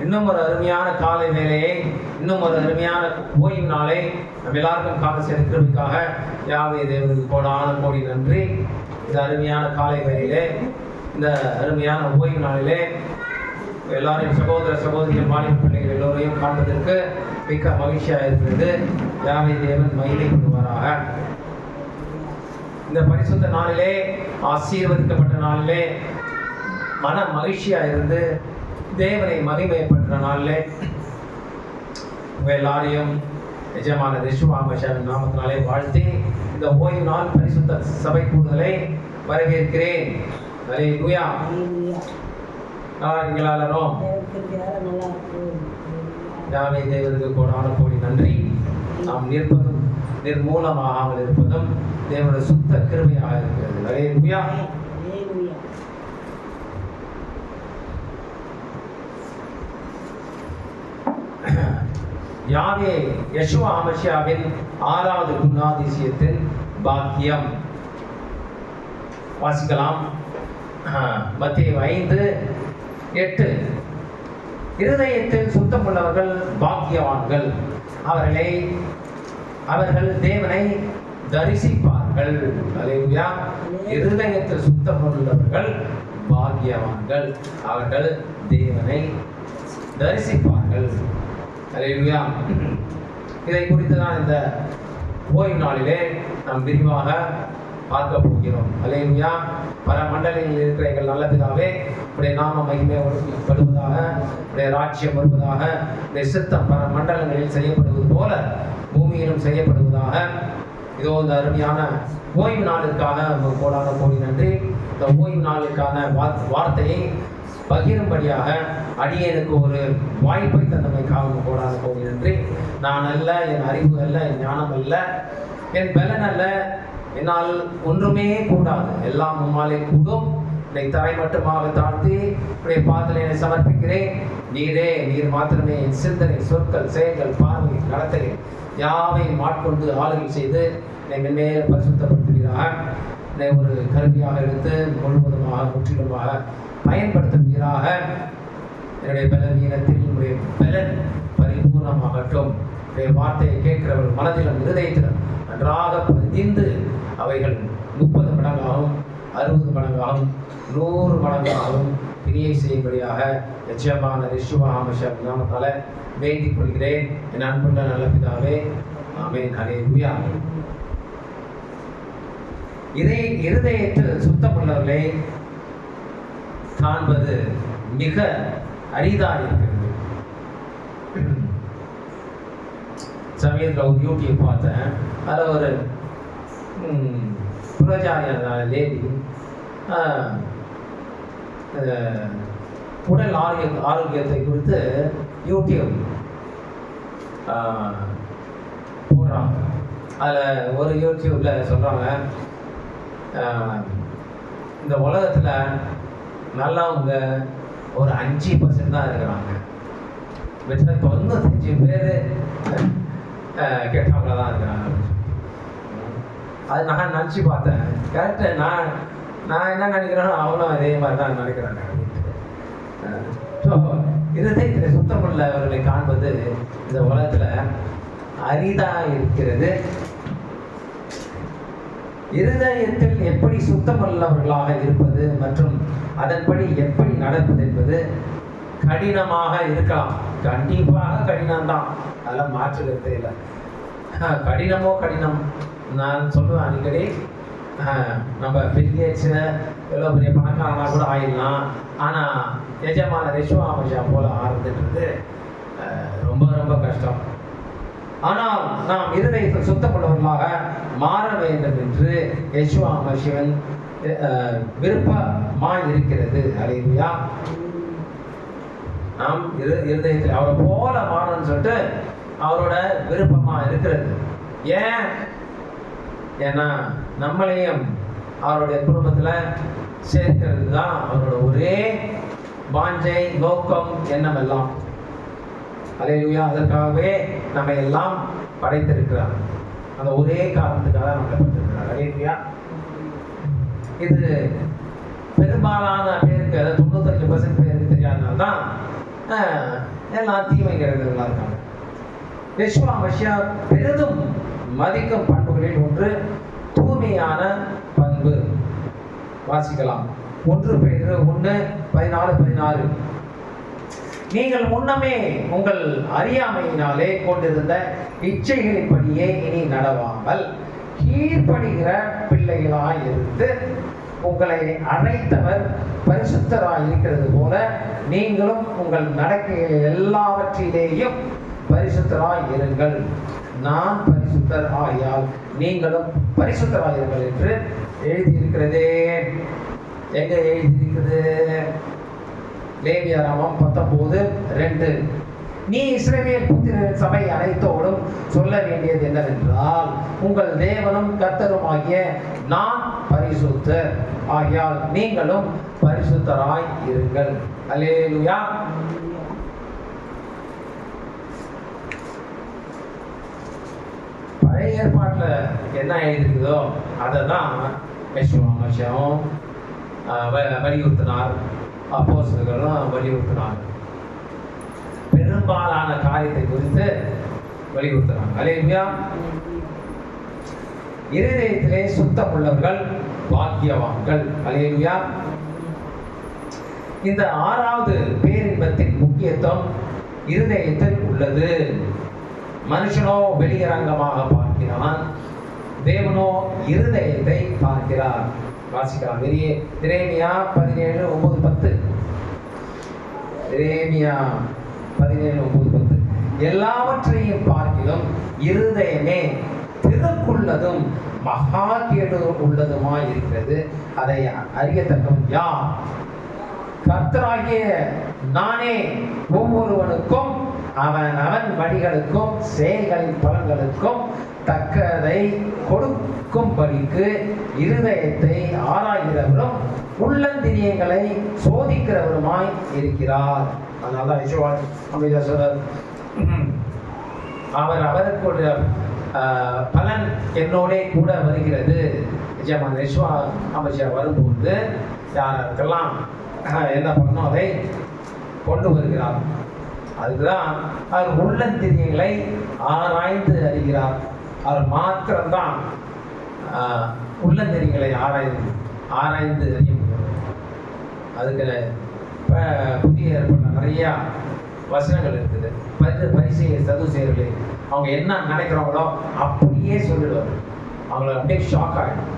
இன்னும் ஒரு அருமையான காலை வேலையை, இன்னும் ஒரு அருமையான ஓய்வு நாளை நம்ம எல்லாருக்கும் கால சேர்க்கிறதுக்காக யாவே தேவனுக்கு கோடி நன்றி. இந்த அருமையான காலை வேலையிலே, இந்த அருமையான ஓய்வு நாளிலே எல்லாரையும் சகோதர சகோதரிகள் மாநில பிள்ளைகள் எல்லோரையும் காண்பதற்கு மிக்க மகிழ்ச்சியாக இருக்கிறது. யாவே தேவன் மகிமை கொள்வாராக. இந்த பரிசுத்த நாளிலே, ஆசீர்வதிக்கப்பட்ட நாளிலே மன மகிழ்ச்சியாக இருந்து தேவனை மகிமைப்படுற நாளிலே எல்லாரையும் நிஜமான ரிஷுவாமஷாவின் நாமத்தினாலே வாழ்த்தி இந்த ஓய்வு நாள் பரிசுத்த சபை கூடுதலை வரவேற்கிறேன். அல்லேலூயா. நல்லா இருக்கீங்களா எல்லாரும்? யாவே தேவனுக்கு கோடி நன்றி. நாம் நிற்பதும் நிர்மூலமாகாமல் இருப்பதும் தேவனுடைய சுத்த கிருபையாக இருக்கிறது. அல்லேலூயா. யாவே யெஷுவா மசியாவின் 6வது குணாதிசயத்தின் பாக்கியம். வாசிக்கலாம். மத்தேயு 5:8. இருதயத்தில் சுத்தமுள்ளவர்கள் பாக்கியவான்கள், அவர்கள் தேவனை தரிசிப்பார்கள். அல்லேலூயா. இருதயத்தில் சுத்தமுள்ளவர்கள் பாக்கியவான்கள், அவர்கள் தேவனை தரிசிப்பார்கள். அல்லேலூயா. இதை குறித்து தான் இந்த ஓய்வு நாளிலே நாம் விரிவாக பார்க்க போகிறோம். அல்லேலூயா. பல மண்டலங்களில் இருக்கிற எங்கள் நல்ல பிதாவே, உடைய நாம மகிமைப்படுவதாக, உடைய ராஜ்யம் வருவதாக, உடைய சித்தம் பல மண்டலங்களில் செய்யப்படுவது போல பூமியிலும் செய்யப்படுவதாக. இதோ இந்த அருமையான ஓய்வு நாளுக்காக கோடி நன்றி. இந்த ஓய்வு நாளுக்கான வார்த்தையை பகிரும்படியாக அடியேனுக்கு ஒரு வாய்ப்பை தந்தமைக்காக கோடி நன்றி. நான் அல்ல, என் அறிவு அல்ல, என் ஞானம் அல்ல, என் பலன் அல்ல, என்னால் ஒன்றுமே கூடாது, எல்லாம் உம்மாலே கூடும். இதை தரை மட்டுமாக தாழ்த்தி உடைய பாதத்தில் என்னை சமர்ப்பிக்கிறேன். நீர் மாத்திரமே என் சிந்தனை, சொற்கள், செயல்கள், பார்வை, நடத்தை யாவையும் மாட்கொண்டு ஆளுகை செய்து என்னை மென்மேலே பரிசுத்தப்படுத்துகிறார். என்னை ஒரு கருவியாக எடுத்து முழுவதுமாக முற்றிலுமாக பயன்படுத்துவீராக. என்னுடைய பலவீனத்தில் உடைய பலன் பரிபூர்ணமாகட்டும். உடைய வார்த்தையை கேட்கிறவர்கள் மனதிலும் இருதயத்திலும் நன்றாக பதிந்து அவைகள் 30 மடங்காகவும் 60 மடங்காகவும் 100 மடங்காகவும் கிரியை செய்யும்படியாக நிச்சயமான ரிஷுவாமஷர் நாமத்தால வேண்டிக் கொள்கிறேன். என் அன்புள்ள நல்ல பிதாவே, ஆமென். அல்லேலூயா. இருதயத்தில் சுத்தமுள்ளவர்களை காண்பது மிக அரிதாக இருக்கிறது. சமயத்தில் ஒரு யூடியூப் பார்த்தேன். அதில் ஒரு புரஜாரியான லேடி உடல் ஆரோக்கியத்தை குறித்து யூடியூப் போடுறாங்க. அதில் ஒரு யூடியூப்பில் சொல்கிறாங்க, இந்த உலகத்தில் நல்லவங்க ஒரு 5% தான் இருக்கிறாங்க, மற்ற 95 பேர் கெட்டவங்கள தான் இருக்கிறாங்க. அது நான் நினச்சி பார்த்தேன். கரெக்டு. நான் என்ன நினைக்கிறேனோ அவனும் அதே மாதிரி தான் நினைக்கிறாங்க. ஸோ இருதயத்தில் சுத்தமுள்ளவர்களை காண்பது இந்த உலகத்தில் அரிதாக இருக்கிறது. இருதயத்தில் எப்படி சுத்தமுள்ளவர்களாக இருப்பது மற்றும் அதன்படி எப்படி நடப்பது என்பது கடினமாக இருக்கலாம். கண்டிப்பாக கடினம்தான், அதெல்லாம் மாற்றுக்கிறதே இல்லை. கடினமோ கடினம். நான் சொல்லுவேன் அடிக்கடி, நம்ம பில்கேட்ஸு எவ்வளோ பெரிய பணக்காரனாக கூட ஆயிடலாம், ஆனால் எஜமான ரிஷுவாமஷா போல ஆரம்பித்துன்றது ரொம்ப ரொம்ப கஷ்டம். ஆனால் நாம் இருதயத்தில் சுத்தமுள்ளவர்களாக மாற வேண்டும் என்று யெஷுவாமஷிவன் விருப்பமாய் இருக்கிறது. அல்லேலூயா. நாம் இருதயத்தில் அவரை போல மாறணும்னு சொல்லிட்டு அவரோட விருப்பமாக இருக்கிறது. ஏன்னா நம்மளையும் அவருடைய குடும்பத்தில் சேர்க்கிறது தான் அவரோட ஒரே வாஞ்சை, நோக்கம், எண்ணம் எல்லாம். அல்லேலூயா. அதற்காகவே நம்ம எல்லாம் படைத்திருக்கிறார். அந்த ஒரே காரணத்துக்காக நம்ம படைத்திருக்கிறார். அல்லேலூயா. இது பெரும்பாலான பேருக்கு, 95% பேருக்கு தெரியாதனால்தான் எல்லாம் தீமைங்கிறவர்களாக இருக்காங்க. யெஷுவா மசியா பெரிதும் மதிக்கும் பண்புகளில் ஒன்று தூய்மையான பண்பு. வாசிக்கலாம். 1 பேதுரு 1:14-16. நீங்கள் முன்னமே உங்கள் அறியாமையினாலே கொண்டிருந்த இச்சைகளின்படியே இனி நடவாமல் கீழ்ப்படுகிற பிள்ளைகளாய் இருந்து உங்களை அழைத்தவர் பரிசுத்தராய் இருக்கிறது போல நீங்களும் உங்கள் நடக்கைகள் எல்லாவற்றிலேயும் பரிசுத்தராய் இருங்கள். நான் பரிசுத்தர் ஆகியால் நீங்களும் பரிசுத்தராய் இருங்கள் என்று எழுதியிருக்கிறதே. எங்க எழுதியிருக்கிறது? லேவியராகமம் 19:2. நீ இஸ்ரவேல் புத்திரரின் சபை அனைத்தோடும் சொல்ல வேண்டியது என்னவென்றால், உங்கள் தேவனும் கர்த்தருமாகிய நான் பரிசுத்தர் ஆகியால் நீங்களும் பரிசுத்தராய் இருங்கள். அல்லேலூயா. பழைய ஏற்பாட்டில் என்ன எழுதிருக்குதோ அதை தான் யெஷுவா மசியாவும் வலியுறுத்தினார், அப்போஸ்தலர்களும் வலியுறுத்தினார். பெரும்பாலான காரியத்தை குறித்து வலியுறுத்தினார். அல்லேலூயா. இருதயத்திலே சுத்தம் உள்ளவர்கள் பாக்கியவான்கள். அல்லேலூயா. இந்த 6வது பேரின்பத்தின் முக்கியத்துவம் இருதயத்தில் உள்ளது. மனுஷனோ வெளியரங்கமாக பார்க்கிறான், தேவனோ இருதயத்தை பார்க்கிறார். வாசிக்கலாம். எரேமியா 17:9-10. எரேமியா 17:9-10. எல்லாவற்றையும் பார்க்கிலும் இருதயமே திருக்குள்ளதும் மகா கேடு உள்ளதுமாய் இருக்கிறது, அதை அறியத்தக்கவன் யார்? கர்த்தராகிய நானே ஒவ்வொருவனுக்கும் அவன் வழிகளுக்கும் செயல்களின் பலன்களுக்கும் தக்கதை கொடுக்கும்படிக்கு இருதயத்தை ஆராய்கிறவரும் உள்ளந்திரியங்களை சோதிக்கிறவருமாய் இருக்கிறார். அதனால அவருக்கு பலன் என்னோட கூட வருகிறது. நிஜமான யெஷுவா மசியா வரும்போது யாருக்கெல்லாம் என்ன பண்ணணும் அதை கொண்டு வருகிறார். அதுதான் அவர் உள்ளந்திரியங்களை ஆராய்ந்து அறிகிறார். அவர் மாத்திரம்தான் உள்ளந்திரியங்களை ஆராய்ந்து அறிய முடியும். அதுக்கு புதிய ஏற்பாட்டில் நிறையா வசனங்கள் இருக்குது. பரிசேயர் சதுசேயர்களே அவங்க என்ன நினைக்கிறாங்களோ அப்படியே சொல்லிடுவார். அவங்கள அப்படியே ஷாக் ஆகிடும்.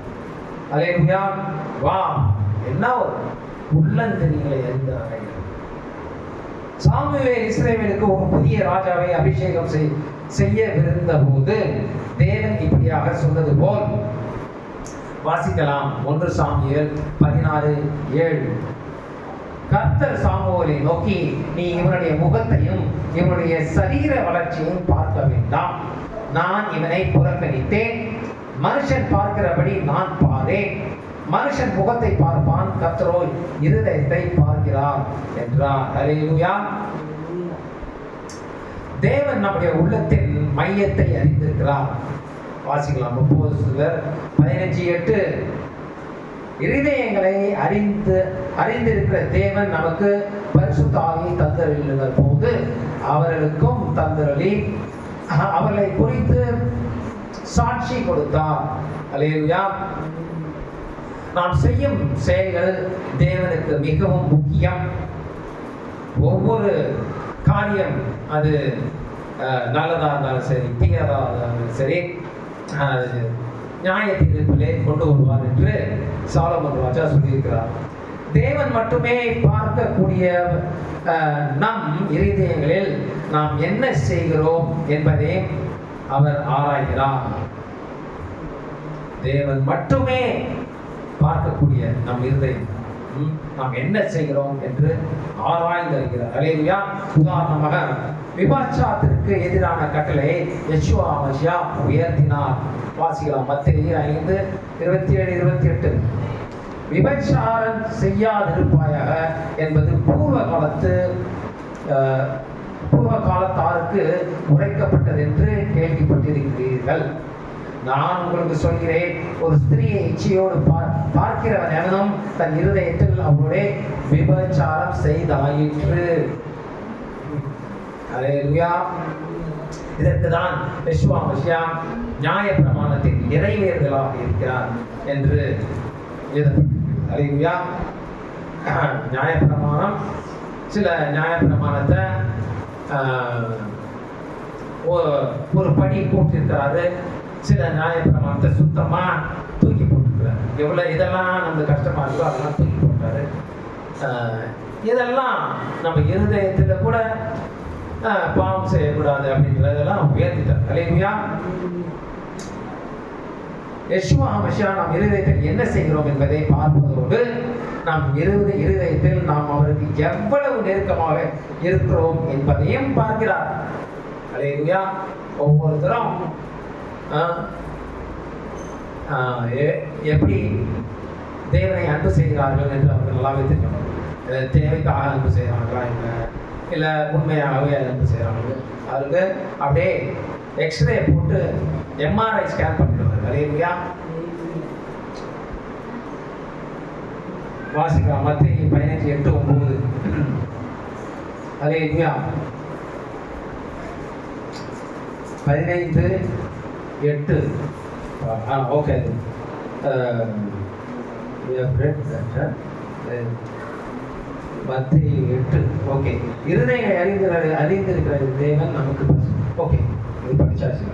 அல்லேலூயா. வா, என்ன ஒரு உள்ளந்திரியங்களை அறிந்து ஆராய்கிறார். சாமுவேல் இஸ்ரவேலுக்கு ஒரு புதிய ராஜாவை அபிஷேகம் செய்யவிருந்த போது தேவன் இப்படியாக சொன்னது போல் வாசிக்கலாம். 1 சாமுவேல் 16:7. கர்த்தர் சாமுவேலை நோக்கி, நீ இவனுடைய முகத்தையும் இவனுடைய சரீர வளர்ச்சியையும் பார்க்க வேண்டாம். நான் இவனை புறக்கணித்தேன். மனுஷன் பார்க்கிறபடி நான் பாரேன். மனுஷன் முகத்தை பார்ப்பான், கர்த்தரோ இருதயத்தை பார்க்கிறார் என்றார். அல்லேலூயா. தேவன் நம்முடைய உள்ளத்தின் மையத்தை அறிந்திருக்கிறார். வாசிக்கலாம். அப்போஸ்தலர் 15:8. இருதயங்களை அறிந்திருக்கிற தேவன் நமக்கு பரிசுத்த ஆவியை தந்தருளின போது அவர்களுக்கும் தந்தருளி அவர்களை குறித்து சாட்சி கொடுத்தார். அல்லேலூயா. நாம் செய்யும் செயல்கள் தேவனுக்கு மிகவும் முக்கியம். ஒவ்வொரு காரியம் அது நல்லதாக இருந்தாலும் சரி, தீயதாக இருந்தாலும் சரி, நியாய தீர்ப்பிலே கொண்டு வருவார் என்று சாலமோன் ராஜா சொல்லியிருக்கிறார். தேவன் மட்டுமே பார்க்கக்கூடிய நம் இருதயங்களில் நாம் என்ன செய்கிறோம் என்பதை அவர் ஆராய்கிறார். தேவன் மட்டுமே பார்க்கக்கூடிய நம் இருதயம் நாம் என்ன செய்கிறோம் என்று ஆராய்ந்து அறிகிறார். அல்லேலூயா. உதாரணமாக விபச்சாரத்திற்கு எதிரான கட்டளை யெஷுவா மசியா உயர்த்தினார். வாசிக்கலாம். மத்தேயு 5:27-28. விபச்சாரம் செய்யாதிருப்பாயாக என்பது பூர்வ காலத்தாருக்கு உரைக்கப்பட்டது என்று கேள்விப்பட்டிருக்கிறீர்கள். நான் உங்களுக்கு சொல்கிறேன், ஒரு ஸ்திரீயை இச்சையோடு பார்க்கிறவன் எவனும் தன் இருதயத்தில் அவருடைய விபச்சாரம் செய்தாயிற்று. அல்லேலூயா. இதற்கு தான் யெஷுவா மசியா நியாயப்பிரமாணத்தின் நிறைவேறுதலாக இருக்கிறார் என்று எழுதப்பட்டிருக்கிறது. அல்லேலூயா. நியாயப்பிரமாணம், சில நியாயப்பிரமாணத்தை ஒரு படி போட்டிருக்கிறாரு, சில நியாயப்பிரமாணத்தை சுத்தமா தூக்கி போட்டிருக்கிறாரு. எவ்வளவு இதெல்லாம் நமக்கு கஷ்டமா இருக்கோ அதெல்லாம் தூக்கி போட்டாரு. இதெல்லாம் நம்ம இருதயத்துல கூட பாவம் செய்யக்கூடாது அப்படின்றதெல்லாம் உயர்த்திட்டார். அல்லேலூயா. யெஷுவா மசியா நாம் இருதயத்தில் என்ன செய்கிறோம் என்பதை பார்ப்பதோடு நாம் இருதயத்தில் நாம் அவருக்கு எவ்வளவு நெருக்கமாக இருக்கிறோம் என்பதையும் பார்க்கிறார். அல்லேலூயா. ஒவ்வொருத்தரும் எப்படி தேவனை அன்பு செய்கிறார்கள் என்று அவர்கள் நல்லாவே தெரியும். தேவைக்காக அன்பு செய்கிறாங்களா இல்லை உண்மையாகவே அன்பு செய்கிறாங்க. அவருக்கு அப்படியே எக்ஸ்ரே போட்டு எம்ஆர்ஐ ஸ்கேன் பண்ணிடுவார். அல்லேலூயா. வாசிக்கலாம் மத்தேயு 15:8-9. அல்லேலூயா. 15:8. ஓகே. மத்தேயு 8. ஓகே. இருதயங்களை அறிந்திருக்கிற தேவன் நமக்கு ஓகே இது படிச்சாச்சு.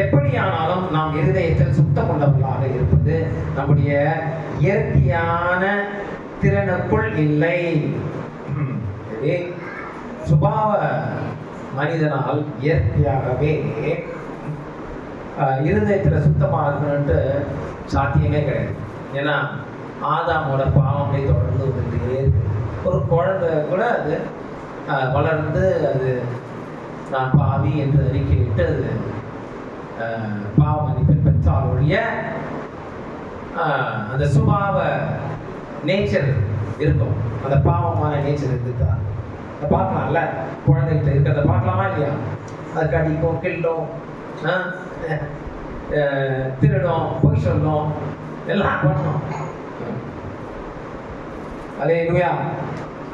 எப்படியானாலும் நாம் இருதயத்தில் சுத்தம் கொண்டவர்களாக இருப்பது நம்முடைய இயற்கையான திறனுக்குள் இல்லை. சுபாவ மனிதனால் இயற்கையாகவே இருதயத்தில் சுத்தமாக இருக்கணும்ட்டு சாத்தியமே கிடையாது. ஏன்னா ஆதாமோட பாவமே தொடர்ந்து வந்துட்டே இருக்கு. ஒரு குழந்தை கூட அது வளர்ந்து அது நான் பாவி என்று அறிக்கையிட்டு அது பாவ மன்னிப்பை பெற்றாலுடைய அந்த சுபாவ நேச்சர் இருக்கும். அந்த பாவமான நேச்சர் இருக்குதா அதை பார்க்கலாம்ல. குழந்தைகிட்ட இருக்கிறத பார்க்கலாமா இல்லையா? அது கடிக்கும், கிள்ளும், திருடும், பொய் சொல்லும், எல்லாம் பண்ணணும். அல்லேலூயா.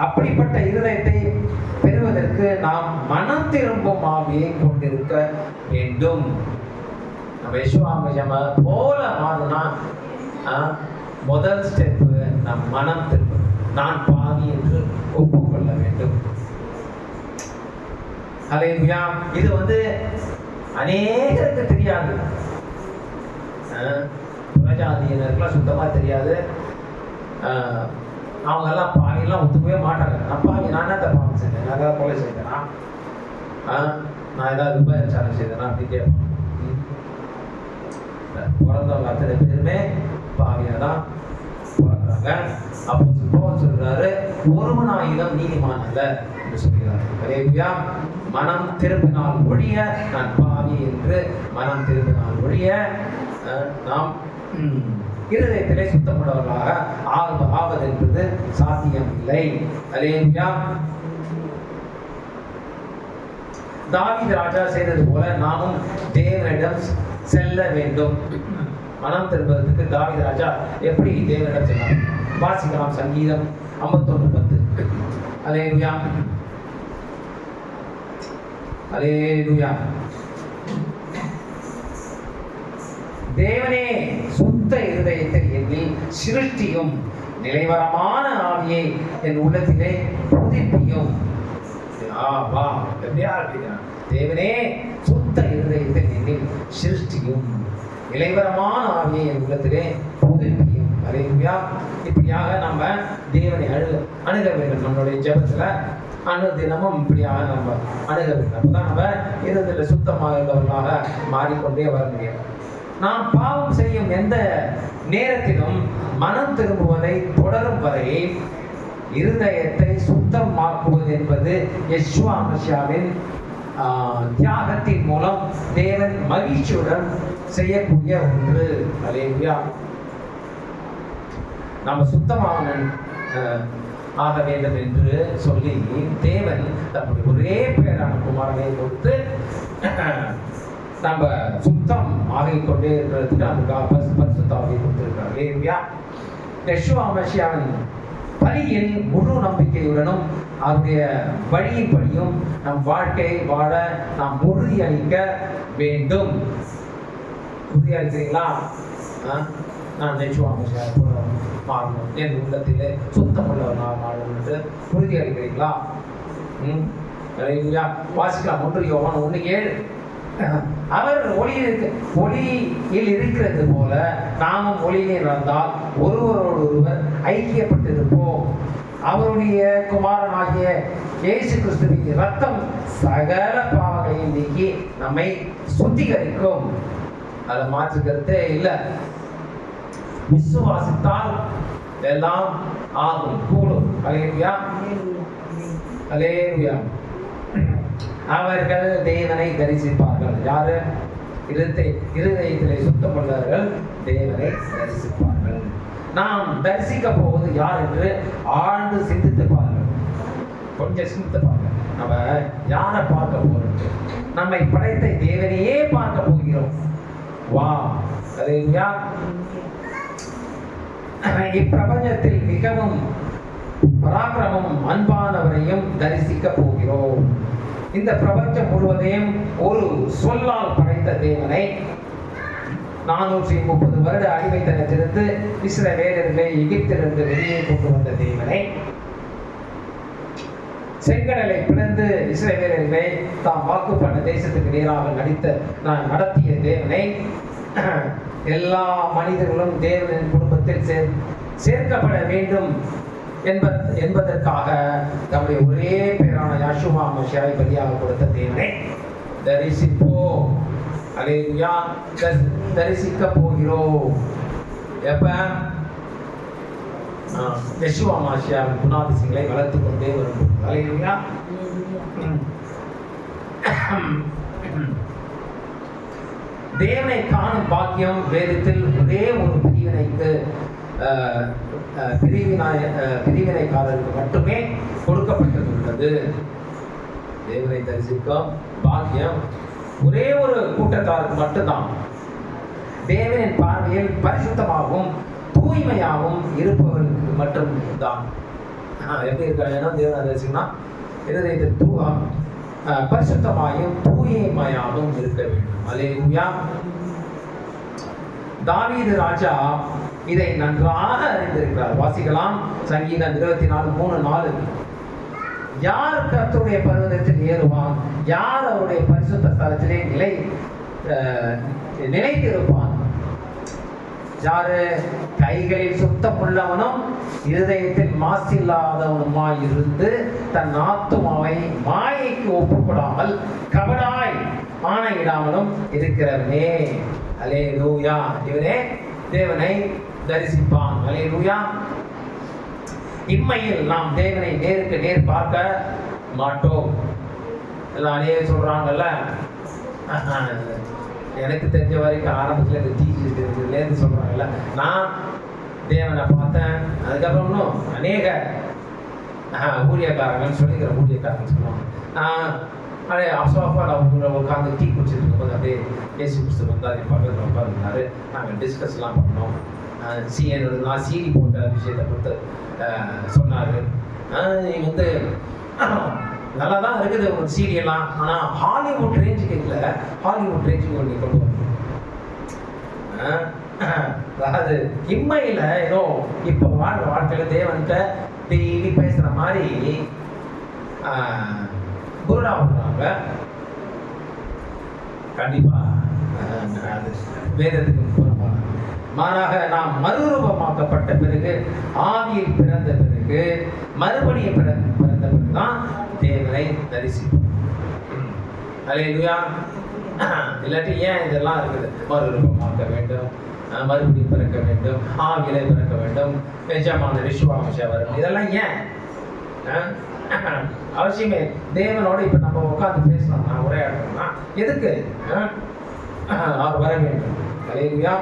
அப்படிப்பட்ட இருதயத்தை பெறுவதற்கு நாம் மனம் திரும்பும் ஆவியை கொண்டிருக்க வேண்டும். நம்ம யெஷுவா மசியா போல மாறினா முதல் ஸ்டெப்பு நம் மனம் திரும்ப, நான் பாவி என்று ஒப்புக்கொள்ள வேண்டும். அல்லேலூயா. இது அநேகருக்கு தெரியாது. புறஜாதியினருக்குலாம் சுத்தமா தெரியாது. அவங்க எல்லாம் பாவியெல்லாம் ஒத்துக்கவே மாட்டாங்க. நான் பாவி, நான் என்ன பாவம் செய்தேன், நான் ஏதாவது கொலை செய்தேனா, நான் ஏதாவது விபச்சாரம் செய்தேனா அப்படி கேட்பான். பிறந்தவங்க அத்தனை பேருமே பாவியா தான் பிறந்தாங்க. அப்போ சொல்றாரு, ஒருவனாயிரம் நீதிமான் அல்ல என்று சொல்கிறார். அல்லேலூயா. மனம் திரும்பினால் ஒழிய நான் பாவி என்று மனம் திரும்பினால் ஒழிய நாம் இருதயத்திலே சுத்தமுள்ளவர்களாக ஆவது என்பது சாத்தியம் இல்லை. அல்லேலூயா. தாவீது ராஜா செய்தது போல நாமும் தேவனிடம் செல்ல வேண்டும். மனம் திரும்புவதற்கு தாவீது ராஜா எப்படி தேவனிடம் செல்வார்? வாசிக்கலாம் சங்கீதம் 51:10. அல்லேலூயா. அல்லேலூயா. தேவனே சுத்த இருதயத்தில் என்னை சிருஷ்டியும், நிலைவரமான ஆவியை என் உள்ளத்திலே புதுப்பியும். தேவனே சுத்த இருதயத்தில் என்னை சிருஷ்டியும், நிலைவரமான ஆவியை என் உள்ளத்திலே புதுப்பியும். அல்லேலூயா. இப்படியாக நம்ம தேவனை அணுக வேண்டும். நம்மளுடைய ஜெபத்துல தினமும் இப்படியாக நம்ம அணுக வேண்டும். அப்பதான் நம்ம இருதயத்தில் சுத்தமாக இருந்தவர்களாக மாறிக்கொண்டே வர முடியும். நாம் பாவம் செய்யும் எந்த நேரத்திலும் மனம் திரும்புவதை தொடரும் வரை இருதயத்தை சுத்தமாக்குவது என்பது யெஷுவா மசியாவின் தியாகத்தின் மூலம் தேவன் மகிழ்ச்சியுடன் செய்யக்கூடிய ஒன்று. அல்லேலூயா. நம்ம சுத்தமாக ஆக வேண்டும் என்று சொல்லி தேவன் தன்னுடைய ஒரே பேரான குமாரனை கொடுத்து நம்ம சுத்தம் ஆகிக்கொண்டே இருக்கிறதுக்கு நமக்கு பரிசுத்த ஆவியை கொடுத்திருக்கார். அல்லேலூயா. யெஷுவா மசியாவின் பலியில் முழு நம்பிக்கையுடனும் அவருடைய வழியின்படியும் நம் வாழ்க்கை வாழ நாம் உறுதியளிக்க வேண்டும். உறுதியளிக்கிறீங்களா? நான் நிச்சயமாக மாறணும், என் உள்ளத்திலே சுத்தமுள்ளவர் மாறணும் என்று உறுதியளிக்கிறீங்களா? வாசிக்கலாம். 1 யோவான் 1:7. அவர் ஒளியில் இருக்கிறது போல நாமும் ஒளியில் இருந்தால் ஒருவரோடு ஒருவர் ஐக்கியப்பட்டிருப்போம். அவருடைய குமாரனாகிய இயேசு கிறிஸ்துவின் இரத்தம் சகல பாவங்களையும் நீக்கி நம்மை சுத்திகரிக்கும். அதை மாற்று கருத்தே இல்லை. விசுவாசித்தால் எல்லாம் ஆகும், கூடும். அல்லேலூயா, அல்லேலூயா. அவர்கள் தேவனை தரிசிப்பார்கள். யாரு? இருதயத்திலே சுத்தமுள்ளவர்கள் தேவனை தரிசிப்பார்கள். நாம் தரிசிக்க போவது யார் என்று ஆழ்ந்து சிந்தித்து பாருங்கள். கொஞ்சம் சிந்தித்து பாருங்கள். நம்ம யாரை பார்க்க போறோம்? நம்மை படைத்த தேவனையே பார்க்க போகிறோம். வா, அல்லேலூயா. இப்பிரபஞ்சத்தில் மிகவும் பராக்கிரமும் அன்பானவரையும் தரிசிக்க போகிறோம். இந்த பிரபஞ்சம் முழுவதையும் ஒரு சொல்லால் படைத்த தேவனை, 430 வருட அடிமைத்தனத்திலிருந்து இஸ்ரவேலர்களை எகிப்திலிருந்து வெளியே கொண்டு வந்த தேவனை, செங்கடலை பிளந்து இஸ்ரவேலர்களை தாம் வாக்கு பண்ண தேசத்துக்கு நேராக நடத்திய தேவனை, எல்லா மனிதர்களும் தேவனின் குடும்பத்தில் சேர்க்கப்பட வேண்டும் என்பதற்காக நம்முடைய ஒரே பேரான யாஷுவா மஷியாவை பலியாக கொடுத்த தேவனை தரிசிப்போம். அல்லேலூயா. தரிசிக்க போகிறோம். எப்ப? யெஷுவா மஷியாவின் குணாதிசயங்களை வளர்த்து கொண்டே வரும். அல்லேலூயா. தேவனை காணும் பாக்கியம் வேதத்தில் ஒரே ஒரு பிரிவினைக்காரருக்கு மட்டுமே கொடுக்கப்பட்டுள்ளது. தேவனை தரிசிக்கும் பாக்கியம் ஒரே ஒரு கூட்டத்தாருக்கு மட்டும்தான். தேவனின் பார்வையில் பரிசுத்தமாகவும் தூய்மையாகவும் இருப்பவர்களுக்கு மட்டும்தான். எப்படி இருக்காங்கன்னா தேவனை தரிசிக்கணும், இருதயத்தில் பரிசுத்தமாயும் தூய்மையாகவும் இருக்க வேண்டும். அல்லேலூயா. தாவீது ராஜா இதை நன்றாக அறிந்திருக்கிறார். வாசிக்கலாம். சங்கீதம் 24:3-4. யார் கர்த்தருடைய பர்வதத்தில் ஏறுவான்? யார் அவருடைய பரிசுத்த ஸ்தலத்திலே நிலைத்திருப்பான்? யாரு? கைகளில் சுத்தமுள்ளவனும் இருதயத்தில் மாசில்லாதவனுமாய் இருந்து தன் ஆத்துமாவை மாயைக்கு ஒப்புக்கொடாமல் கபடாய் ஆணையிடாமலும் இருக்கிறவனே. அல்லேலூயா. இவனே தேவனை தரிசிப்பான். அல்லேலூயா. இம்மையில் நாம் தேவனை நேருக்கு நேர் பார்க்க மாட்டோம். எல்லாம் அநேக சொல்றாங்கல்ல, எனக்கு தெரிஞ்ச வரைக்கும் ஆரம்பத்தில் இந்த டிஜிலேருந்து சொல்றாங்கல்ல, நான் தேவனை பார்த்தேன். அதுக்கப்புறம் இன்னும் அநேக ஊழியக்காரங்கன்னு சொல்லிக்கிற ஊழியக்காரங்க சொல்லுவாங்க, அப்படியே அப்சாஃபாக உட்காந்து டீ குடிச்சிட்டு இருக்கும்போது அப்படியே இயேசு கிறிஸ்து வந்தார், என் பக்கத்தில் உட்காந்துருந்தாரு. நாங்கள் டிஸ்கஸ்லாம் பண்ணோம். நான் சீடி போட்ட விஷயத்தை கொடுத்து சொன்னார். வந்து நல்லா தான் இருக்குது ஒரு சீரியெல்லாம், ஆனால் ஹாலிவுட் ரேஞ்சுக்கு இல்லை, ஹாலிவுட் ரேஞ்சுக்கு ஒன்று கொண்டு வரணும். அதாவது இம்மையில் ஏதோ இப்போ வாழ்க்கையில் தேவன்கிட்ட டெய்லி பேசுகிற மாதிரி குருடா விடுறாங்க. கண்டிப்பாக அது வேதத்துக்கு புறம்பான. மாறாக நாம் மறுரூபமாக்கப்பட்ட பிறகு, ஆவியில் பிறந்த பிறகு, மறுபடியும் பிறந்த பிறகுதான் தேவனை தரிசிப்போம். அல்லேலூயா. இல்லாட்டி ஏன் இதெல்லாம் இருக்குது? மறுரூபமாக்க வேண்டும், மறுபடியும் பிறக்க வேண்டும், ஆவியிலே பிறக்க வேண்டும், எஜமான விசுவாச வரும். இதெல்லாம் ஏன் அவசியமே? தேவனோடு இப்போ நம்ம உட்காந்து பேசணும்னா, உரையாடணும்னா எதுக்கு அவர் வர வேண்டும்? அல்லேலூயா.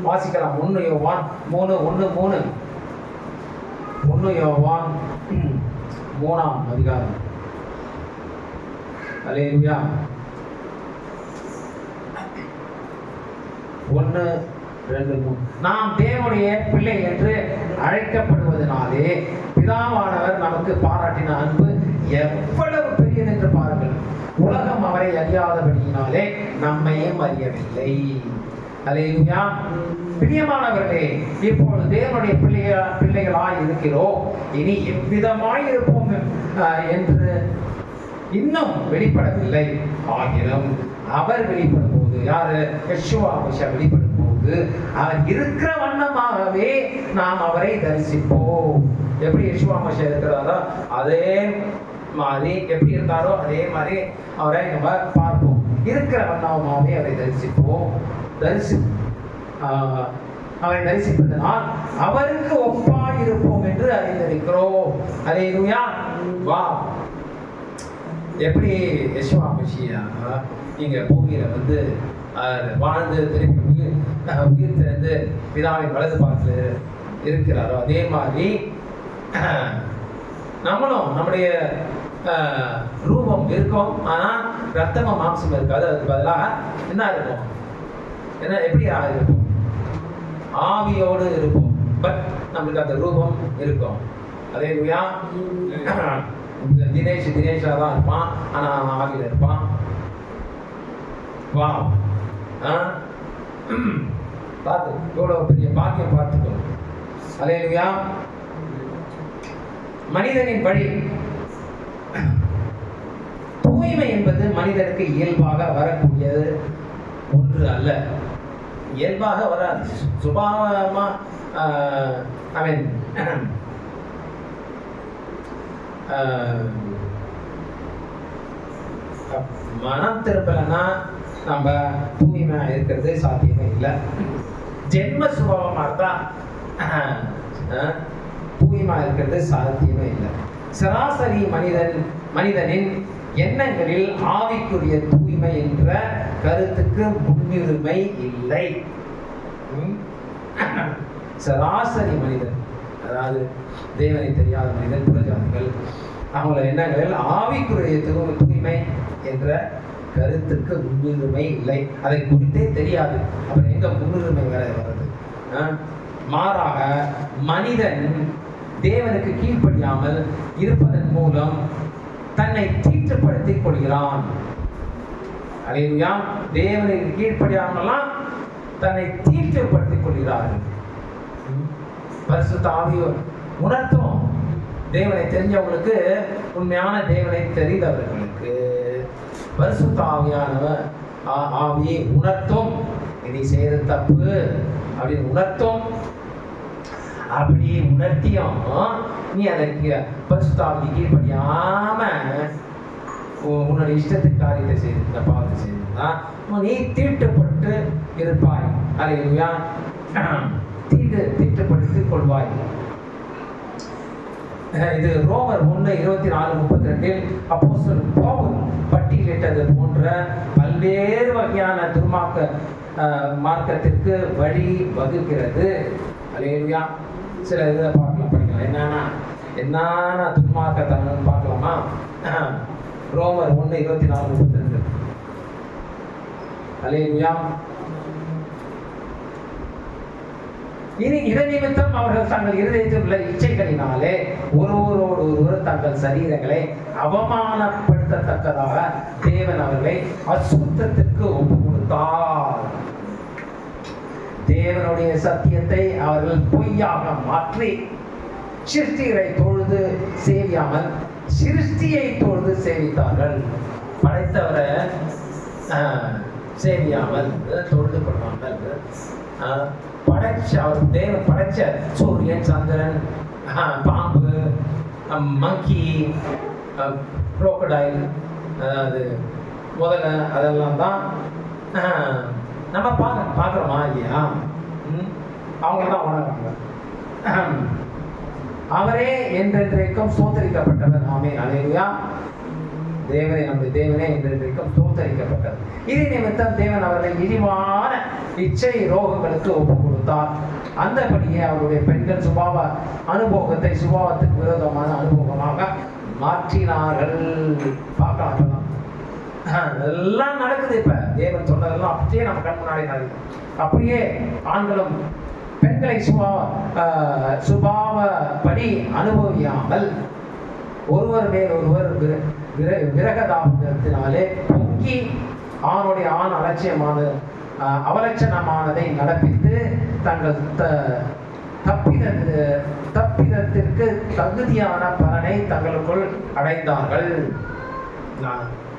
வாசிக்கலாம். 1 யோவான் 3:1-3. 1 யோவான் 3ஆம் அதிகாரம். அல்லேலூயா. 1-2-3. நாம் தேவனுடைய பிள்ளை என்று அழைக்கப்படுவதனாலே நமக்கு பாராட்டின அன்பு எவ்வளவு பெரியது என்று பாருங்கள். உலகம் அவரை அறியாதபடியினாலே நம்மையும் அறியவில்லை. அல்லேலூயா. பிரியமானவர்களே, இப்பொழுது தேவனுடைய பிள்ளைகளாய் இருக்கிறோம். இனி எவ்விதமாய் இருப்போம் என்று இன்னும் வெளிப்படவில்லை. ஆகிலும் அவர் வெளிப்படும் போது, யாரு? யெஷுவா மஸியா வெளிப்படும் போது அவர் இருக்கிற வண்ணமாகவே நாம் அவரை தரிசிப்போம். எப்படி யெஷுவா மஸியா இருக்கிறாரோ அதே மாதிரி, எப்படி இருந்தாரோ அதே மாதிரி அவரை நம்ம பார்ப்போம். இருக்கிற வண்ணமாகவே அவரை தரிசிப்போம். அவரை தரிசிப்பதனால் அவருக்கு ஒப்பாய் இருப்போம் என்று அறிந்திருக்கிறோம். அல்லேலூயா. வா, எப்படி யெஷுவா மஸியா இங்க பூமியில வந்து வாழ்ந்து திருப்பி உயிர் திறந்து பிதாவின் வலது பார்த்து இருக்கிறாரோ அதே மாதிரி நம்மளும் நம்முடைய ரூபம் இருக்கும். ஆனா ரத்தமும் மாம்சம் இருக்காது. அதுக்கு பதிலாக என்ன இருக்கும்? என்ன எப்படி இருக்கும்? ஆவியோடு இருப்போம். பட் நம்மளுக்கு அந்த ரூபம் இருக்கும். அல்லேலூயா. தினேஷா தான் இருப்பான், ஆனா ஆவியில இருப்பான். வா, பார்த்து எவ்வளவு பெரிய பாக்கியம் பார்த்துக்கோ. அல்லேலூயா. மனிதனின் வழி தூய்மை என்பது மனிதனுக்கு இயல்பாக வரக்கூடியது ஒன்று அல்ல. இயல்பாக வராது, சுபாவமா. மனம் திருப்பலன்னா நம்ம தூய்மையா இருக்கிறது சாத்தியமே இல்லை. ஜென்ம சுபாவமா இருந்தா தூய்மையா இருக்கிறது சாத்தியமே இல்லை. சராசரி மனிதனின் எண்ணங்களில் ஆவிக்குரிய தூய்மை என்ற கருத்துக்கு முன்னுரிமை இல்லை. சராசரி மனிதன், அதாவது தேவனை தெரியாத மனிதன், புறஜாதிகள், அவங்கள எண்ணங்களில் ஆவிக்குரிய தூய்மை என்ற கருத்துக்கு முன்னுரிமை இல்லை. அதை குறித்தே தெரியாது. அப்புறம் எங்க முன்னுரிமை வேற வருது? மாறாக மனிதன் தேவனுக்கு கீழ்ப்படியாமல் இருப்பதன் மூலம் தன்னை தீட்டுப்படுத்திக் கொள்கிறான். அல்லேலூயா. தேவனுக்கு கீழ்ப்படியாமலாம் தன்னை தீட்டுப்படுத்திக் கொள்கிறார்கள். பரிசுத்த ஆவி உணர்த்தும். தேவனை தெரிஞ்சவங்களுக்கு, உண்மையான தேவனை தெரிந்தவர்களுக்கு பரிசுத்த ஆவியானவர் ஆவியை உணர்த்தும். நீ செய்யறது தப்பு அப்படின்னு உணர்த்தும். அப்படி உணர்த்தியும் நீ அதற்கு பரிசுத்த ஆவிக்கு கீழ்ப்படியாம உன்னோட இஷ்டத்துக்கு காரியத்தை செய்து பாவத்தை செய்தா நீ தீட்டுப்பட்டு இருப்பாய். அல்லேலூயா. தீட்டுப்படுத்திக் கொள்வாய். இது ரோமர் 1:24-32 அப்போஸ்தலன் பவுல் பட்டியலிட்டது போன்ற பல்வேறு வகையான மார்க்கத்திற்கு வழி வகுக்கிறது. அல்லேலூயா. சில இதை பார்க்கலாம், படிக்கலாம். என்னன்னா துன்மார்க்கத்தனம் பார்க்கலாமா? ரோமர் 1:24-32. அல்லேலூயா. இனி இதை நிமித்தம் அவர்கள் தங்கள் இருதயத்தில் உள்ள இச்சைகளினாலே ஒருவரோடு ஒருவர் தங்கள் சரீரங்களை அவமானப்படுத்தத்தக்கதாக தேவன் அவர்களை அசுத்தத்திற்கு ஒப்பு கொடுத்தார். தேவனுடைய சத்தியத்தை அவர்கள் பொய்யாக மாற்றி சிருஷ்டிகளை தொழுது சேவியாமல் சிருஷ்டியை தொழுது சேவித்தார்கள். படைத்தவரை சேவியாமல் தொழுது கொள்ளாமல் தேவன் படைச்ச சூரியன், சந்திரன், பாம்பு, மங்கி, குரோக்கடைல், அதாவது முதல்ல அதெல்லாம் தான் நம்ம பார்க்குறோமா இல்லையா? அவங்க தான் உணர்றாங்க. அவரே என்றென்றைக்கும் ஸ்தோத்தரிக்கப்பட்டவர். ஆமென். அல்லேலூயா. தேவனே, நம்முடைய தேவனே என்றென்றைக்கும் ஸ்தோத்தரிக்கப்பட்டவர். இது நிமித்தம் தேவன் அவர்களை இழிவான இச்சை ரோகங்களுக்கு ஒப்பு கொடுத்தார். அந்தபடியே அவருடைய பெண்கள் சுபாவத்துக்கு விரோதமான அனுபவமாக மாற்றினார்கள். பார்க்கலாம், எல்லாம் நடக்குது. இப்ப தேவன் சொன்னதெல்லாம் அப்படியே நம்ம கண் முன்னாடி நடக்குது. அப்படியே ஆண்களும் பெண்களை சுபாவப்படி அனுபவியாமல் ஒருவர் மேல் ஒருவர் விரகதாபத்தினாலே பொங்கி அவனுடைய அவலட்சணமானதை நடப்பித்து தங்கள் தப்பிதத்திற்கு தகுதியான பலனை தங்களுக்குள் அடைந்தார்கள்.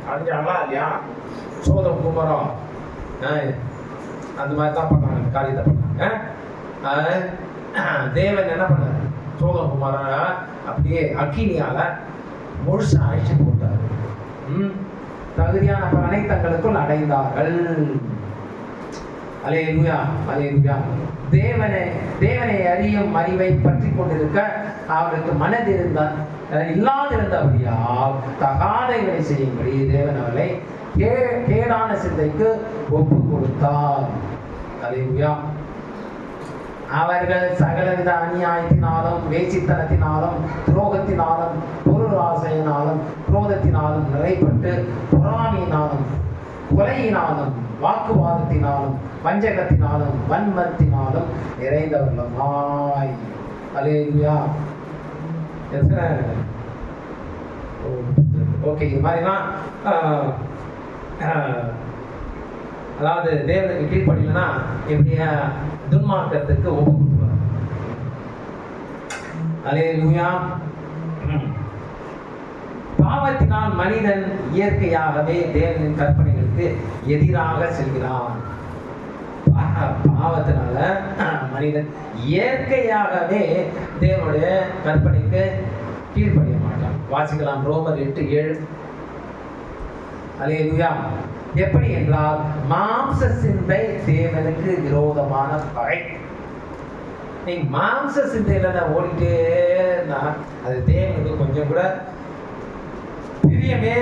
அடைஞ்சாங்களா இல்லையா? சோதம் குமரம் அந்த மாதிரி தான் பண்ணாங்க, காரியத்தை பண்ணாங்க. தேவன் என்ன பண்ணார்? சோதம் குமரன் அப்படியே அக்கினியால முழுசா அழிச்சு போட்டார். தகுதியான பலனை தங்களுக்குள் அடைந்தார்கள். அல்லேலூயா, அல்லேலூயா. தேவனை அறியும் அறிவை பற்றி கொண்டிருக்க அவருக்கு இல்லாதிருந்தபடியால் தகாதைகளை செய்யும்படி தேவன் அவர்களை கேடான சிந்தைக்கு ஒப்பு கொடுத்தார். அல்லேலூயா. அவர்கள் சகலவித அநியாயத்தினாலும் வேசித்தனத்தினாலும் துரோகத்தினாலும் பொருள் ஆசையினாலும் குரோதத்தினாலும் நிறைப்பட்டு பொறாமையினாலும் கொலையினாலும் வாக்குவாதத்தினாலும் வஞ்சகத்தினாலும் வன்மத்தினாலும் நிறைந்தவர்களுமாய். அல்லேலூயா. ஓகே, இது மாதிரிலாம் அதாவது தேவனுக்கு கீழ்ப்படியலன்னா எப்படியா துன்மார்க்கத்துக்கு ஒப்பு கொடுத்துருவாங்க. அல்லேலூயா. பாவத்தினால் மனிதன் இயற்கையாகவே தேவனின் கற்பனைகளுக்கு எதிராக செல்கிறான். பாவத்தினால மனிதன் இயற்கையாகவே தேவனுடைய கற்பனைக்கு கீழ்ப்படிய மாட்டான். வாசிக்கலாம் ரோமர் 8:7. அல்லேலூயா. எப்படி என்றால் மாம்ச சிந்தை தேவனுக்கு விரோதமான பகை. நீ மாம்ச சிந்தையில ஓடிட்டே இருந்தா அது தேவனுக்கு கொஞ்சம் கூட பிரியமே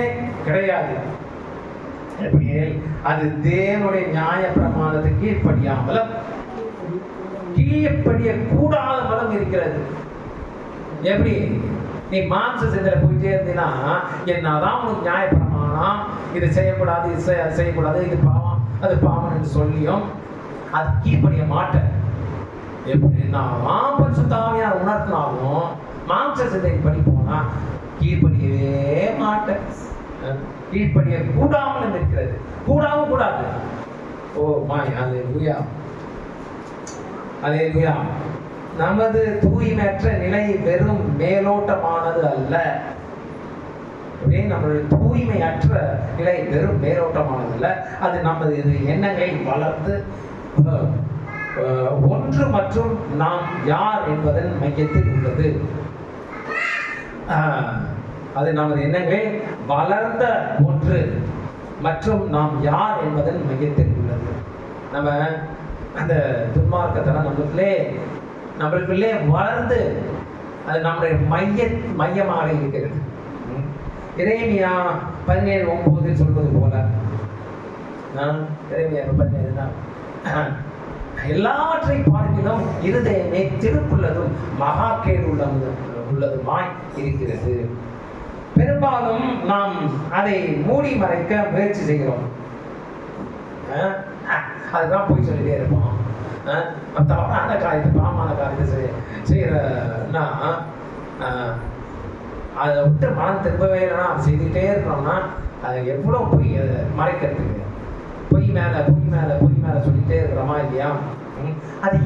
கிடையாது. எப்படி? அது தேவனுடைய நியாய பிரமாணத்துக்கு கீழ்ப்படியாமலும் கீழ்ப்படிய கூடாதமலும் இருக்கிறது. எப்படி? நீ மாம்ச சிந்தையில போயிட்டே இருந்தீங்கன்னா என்னதான் உனக்கு நியாய பிரமாணம், இது செய்யக்கூடாது, இது செய்யக்கூடாது, இது பாவம், அது பாவம் என்று சொல்லியும் அது கீழ்ப்படிய மாட்டேன். எப்படி? நான் பரிசுத்த ஆவியார் உணர்த்தினாலும் மாம்ச சிந்தைக்கு படி போனா கீழ்ப்படியவே மாட்டேன். கீழ்ப்படிய கூடாமல் இருக்கிறது, கூடாவும் கூடாது. ஓ மாய், அல்லேலூயா, அல்லேலூயா. நமது தூய்மையற்ற நிலை வெறும் மேலோட்டமானது அல்ல. நம்மளுடைய தூய்மையற்ற நிலை வெறும் மேலோட்டமானது அல்ல. அது நமது எண்ணங்களை வளர்த்து ஒன்று மற்றும் நாம் யார் என்பதன் மையத்தில் உள்ளது. அது நமது எண்ணங்கள் வளர்ந்த ஒன்று மற்றும் நாம் யார் என்பதன் மையத்தில் உள்ளது. நம்ம அந்த துன்மார்க்கத்தெல்லாம் நம்மளுக்குள்ளே வளர்ந்து அது நம்முடைய மையமாக இருக்கிறது. எரேமியா 17:9 சொல்வது போல, எரேமியா 17 எல்லாவற்றை பார்க்கிலும் இருதயமே திருப்புள்ளதும் மகா கேடு உள்ளதுமாய் இருக்கிறது. பெரும்பாலும் நாம் அதை மூடி மறைக்க முயற்சி செய்கிறோம். அதுதான் போய் சொல்லிட்டே இருப்போம். தவறான காரியத்தை பாவமான காரியத்தை செய்யறன்னா அதை விட்டு மனம் திரும்பவே இல்லைன்னா அதை செய்துகிட்டே இருக்கிறோம்னா அதை எவ்வளோ போய் மறைக்கிறதுக்கு பொய் மேலே சொல்லிட்டே இருக்கிறோமா இல்லையா? அது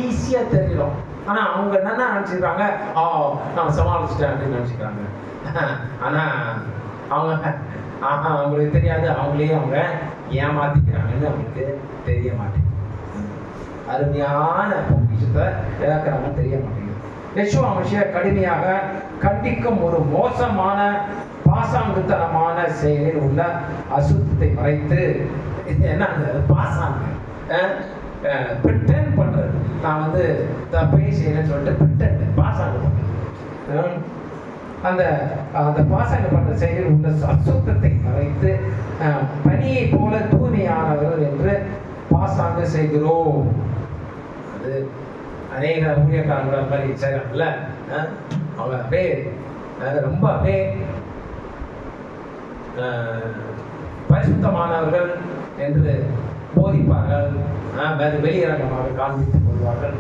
ஈஸியாக தெரிஞ்சிடும். ஆனால் அவங்க என்ன நினச்சிக்கிறாங்க, நான் சமாளிச்சிட்டேன் அப்படின்னு நினச்சிக்கிறாங்க. ஆனால் அவங்களுக்கு தெரியாது, அவங்க ஏமாத்திக்கிறாங்கன்னு அவங்களுக்கு தெரிய மாட்டேங்குது. அருமையான விஷயத்தை இழக்கிறாங்கன்னு தெரிய மாட்டேங்குது. யெஷுவா மசியா கடுமையாக கண்டிக்கும் ஒரு மோசமான பாசாங்குத்தனமான செயலில் உள்ள அசுத்தத்தை மறைத்து, என்ன அந்த பாசாங்க பிரிட்டன் பண்றது, நான் தப்பே செய்யணும்னு சொல்லிட்டு பிரிட்டன் பாசாங்க பண்றது, அந்த பாசாங்க பண்ற செயலில் உள்ள அசுத்தத்தை மறைத்து பனியை போல தூய்மையானவர்கள் என்று பாசாங்க செய்கிறோம். அது அநேக ஊழியக்காரங்கள மாதிரி செய்கிறாங்கல்ல, அவங்க அப்படியே ரொம்ப அப்படியே பரிசுத்தமானவர்கள் என்று போதிப்பார்கள், வெளியரங்கமாக காண்பித்துக் கொள்வார்கள்.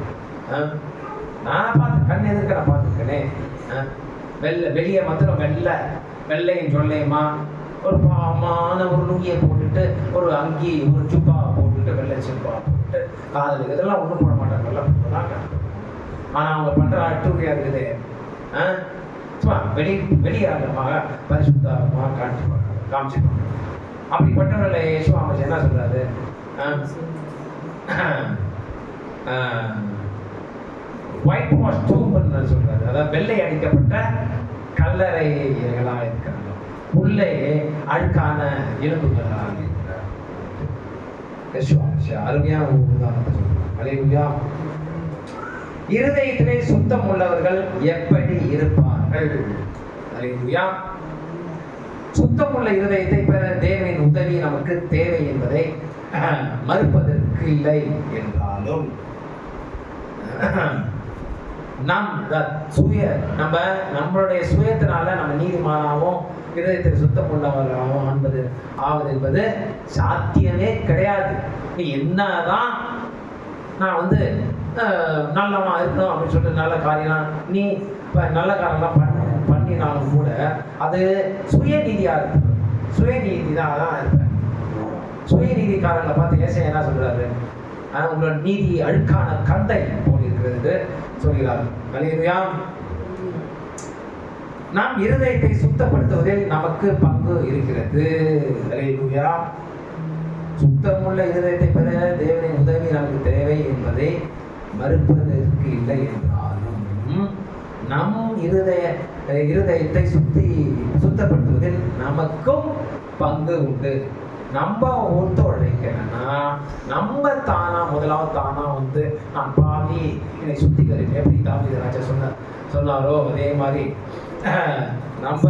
நான் கண் எதிர்க்க நான் பார்த்துருக்கேனே. வெளியே மாத்திரம் வெள்ளையும் சொல்லையுமா ஒரு பாவமான ஒரு லுங்கியை போட்டுட்டு ஒரு அங்கி ஒரு சுப்பா போட்டுட்டு வெள்ளை சுப்பா போட்டுட்டு காதல் இதெல்லாம் ஒன்றும் போட மாட்டாங்க, எல்லாம் போடுறாங்க. ஆனால் அவங்க பண்ணுற அட்டூழியா இருக்குது. சும்மா வெளியாகமாக பரிசுத்தமாக காமிச்சிருப்பாங்க. அப்படிப்பட்டவர்களை இயேசு அமைச்சர் என்ன சொல்றாரு? ஒயிட் வாஷ் டூம்புன்னு சொல்றாரு. அதாவது வெள்ளை அடிக்கப்பட்ட கல்லறைகளாக இருக்கிறாங்க, உள்ளே அழுக்கான எலும்புகளாக இருக்கிறார். அருமையான உதாரணத்தை சொல்றாங்க. அல்லேலூயா. இருதயத்திலே சுத்தம் உள்ளவர்கள் எப்படி இருப்பார்கள்? அல்லேலூயா. சுத்தமுள்ள இருதயத்தை பெற தேவனின் உதவி நமக்கு தேவை என்பதை மறுப்பதற்கு இல்லை என்றாலும் நம்மளுடைய சுயத்தினால நம்ம நீதிமானாகவும் இருதயத்தில் சுத்தம் உள்ளவர்களாகவும் ஆவது என்பது சாத்தியமே கிடையாது. நீ என்னதான் நான் நல்லவனா இருக்கணும் அப்படின்னு சொல்லிட்டு நல்ல காரியம்லாம் நீ இப்போ நல்ல காரியம்லாம் பண்ணினாலும் கூட அது சுயநீதியாக இருக்கு. சுயநீதி தான் இருப்பேன். சுயநீதிக்காரங்களை பார்த்து ஏசையா என்ன சொல்றாரு? உங்களோட நீதி அழுக்கான கந்தை போல் இருக்கிறது சொல்கிறார். அல்லேலூயா. நாம் இருதயத்தை சுத்தப்படுத்துவதில் நமக்கு பங்கு இருக்கிறது. அல்லேலூயா. சுத்தமுள்ள இருதயத்தை பெற தேவனின் உதவி நமக்கு தேவை என்பதை மறுப்பதற்கு இல்லை என்றாலும் நம் இருதயத்தை சுத்தப்படுத்துவதில் நமக்கும் பங்கு உண்டு. நம்ம ஒத்துழைக்கணும்னா நம்ம முதலாவது நான் பாவி என்னை சுத்திகரிப்பேன். எப்படி தாவீது ராஜா சொன்னாரோ அதே மாதிரி நம்ம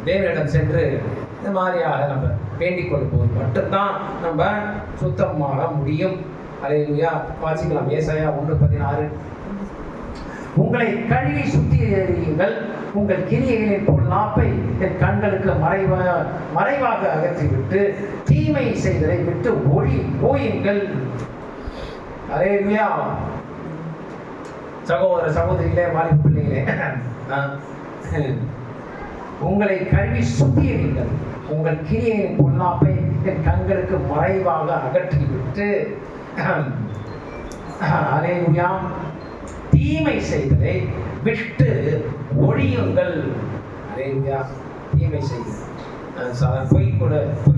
தேவனிடம் சென்று இந்த மாதிரியாக நம்ம வேண்டிக் கொள்ளும்போது மட்டும்தான் நம்ம சுத்தமாக முடியும். அல்லேலூயா. வாசிக்கலாம். ஏசாயா 1:16. உங்களை கழுவி சுத்திகரியுங்கள், உங்கள் கிரியைகளின் பொல்லாப்பை என் கண்களுக்கு மறைவாக அகற்றிவிட்டு தீமை செய்ததை விட்டு ஓயுங்கள். அல்லேலூயா. சகோதர சகோதரிகளே, வாலிப பிள்ளைகளே, உங்களை கழுவி சுத்திகரியுங்கள், உங்கள் கிரியைகளின் பொல்லாப்பை என் கண்களுக்கு மறைவாக அகற்றிவிட்டு அல்லேலூயா தீமை செய்ததை விட்டு ஒழியுங்கள். அல்லேலூயா. தீமை செய்தது பொய்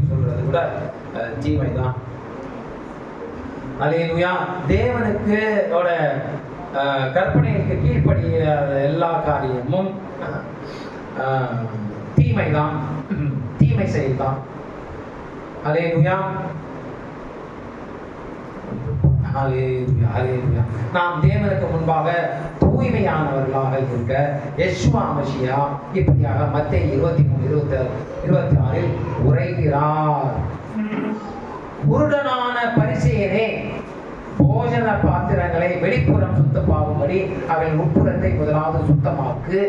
சொல்றது கூட தீமை தான். அல்லேலூயா. தேவனுக்கு கற்பனைக்கு கீழ்ப்படிய எல்லா காரியமும் தீமைதான், தீமை செய்தான். அல்லேலூயா. நாம் தேவனுக்கு முன்பாக தூய்மையானவர்களாக இருக்க யெஷுவா மசியா இப்படியாக மத்தேயு 23:26 உரைக்கிறார். குருடனான பரிசேயனே, போஜன பாத்திரங்களை வெளிப்புறம் சுத்தமாகும்படி அவன் உட்புறத்தை முதலாவது சுத்தமாக்கு.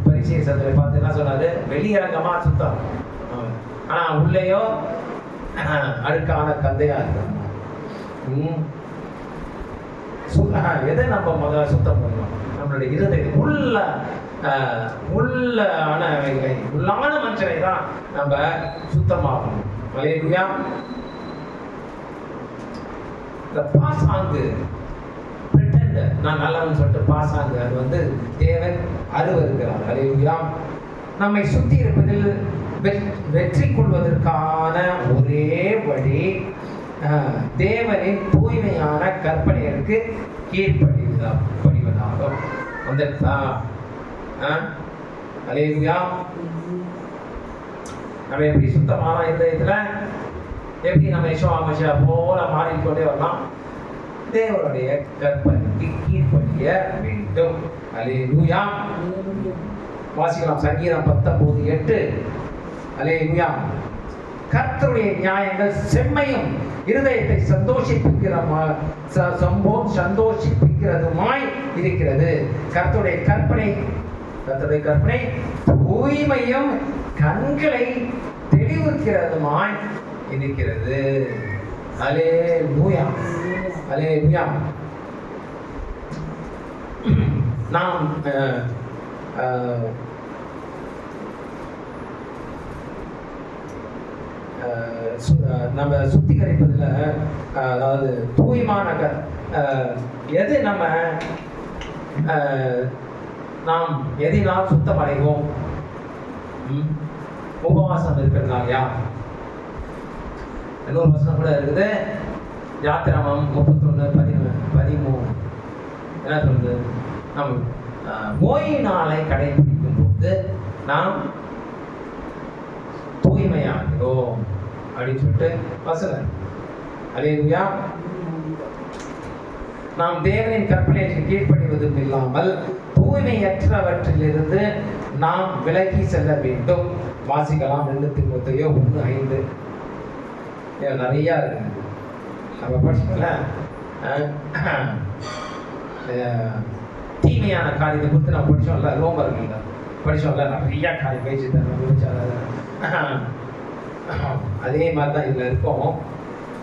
பரிசேயரை பார்த்து என்ன சொன்னாரு? வெளியரங்கமா சுத்தம், ஆனா உள்ளேயோ அழுக்கான கந்தையா இருக்கு. எதை நம்ம முதல்ல சுத்தம் பண்ணணும்? நம்மளுடைய இருதயம் உள்ளான மனுஷனை தான் நம்ம சுத்தமாகணும். அல்லேலூயா. இந்த பாசாங்கு நான் நல்லவன் சொல்லிட்டு பாசாங்கு அது தேவன் அருவருக்கிறார். அல்லேலூயா. நம்மை சுத்தி இருப்பதில் வெற்றி கொள்வதற்கான ஒரே வழி தேவனின் தூய்மையான கற்பனைகளுக்கு கீழ்ப்படிவதாகும். அல்லேலூயா. நம்ம எப்படி சுத்தமான இருதயத்துல எப்படி நம்ம யெஷுவா மசியா போல மாறிக்கொண்டே வரலாம்? தேவனுடைய கற்பனைக்கு கீழ்ப்படிய வேண்டும். அல்லேலூயா. வாசிக்கலாம். சங்கீதம் 19:8. அல்லேலூயா. கர்த்தருடைய நியாயங்கள் செம்மையும் இருதயத்தை சந்தோஷிப்பிக்கிறதுமாய் இருக்கிறது. கர்த்தருடைய கற்பனை தூய்மையும் கண்களை தெளிவுக்கிறதுமாய் இருக்கிறது. அல்லேலூயா. அல்லேலூயா. நாம் நம்ம சுத்திகரிப்பதில், அதாவது தூய்மான எது நம்ம நாம் எதினால் சுத்தம் அடைவோம்? உபவாசம் இருக்கிறதுனாலயா? இன்னொரு வசனம் கூட இருக்குது, யாத்திராமம் 31:13 என்ன சொல்றது? நம் ஓய்வு நாளை கடைபிடிக்கும் போது நாம் தூய்மையாகிறோம் அப்படின்னு சொல்லிட்டு வசனம். அல்லேலூயா. நாம் தேவனின் கற்பனைக்கு கீழ்ப்படிவதும் இல்லாமல் தூய்மையற்றவற்றிலிருந்து நாம் விலகி செல்ல வேண்டும். வாசிக்கலாம் 2 தீமோத்தேயு 1:5. நிறையா இருக்கு. நம்ம படிச்சோம்ல, தீமையான காரியத்தை குறித்து நம்ம படிச்சோம்ல, ரோமர்கள் படிச்சோம்ல, நிறைய காரியம் பேச்சு. அதே மாதிரி தான் இதில் இருக்கும்.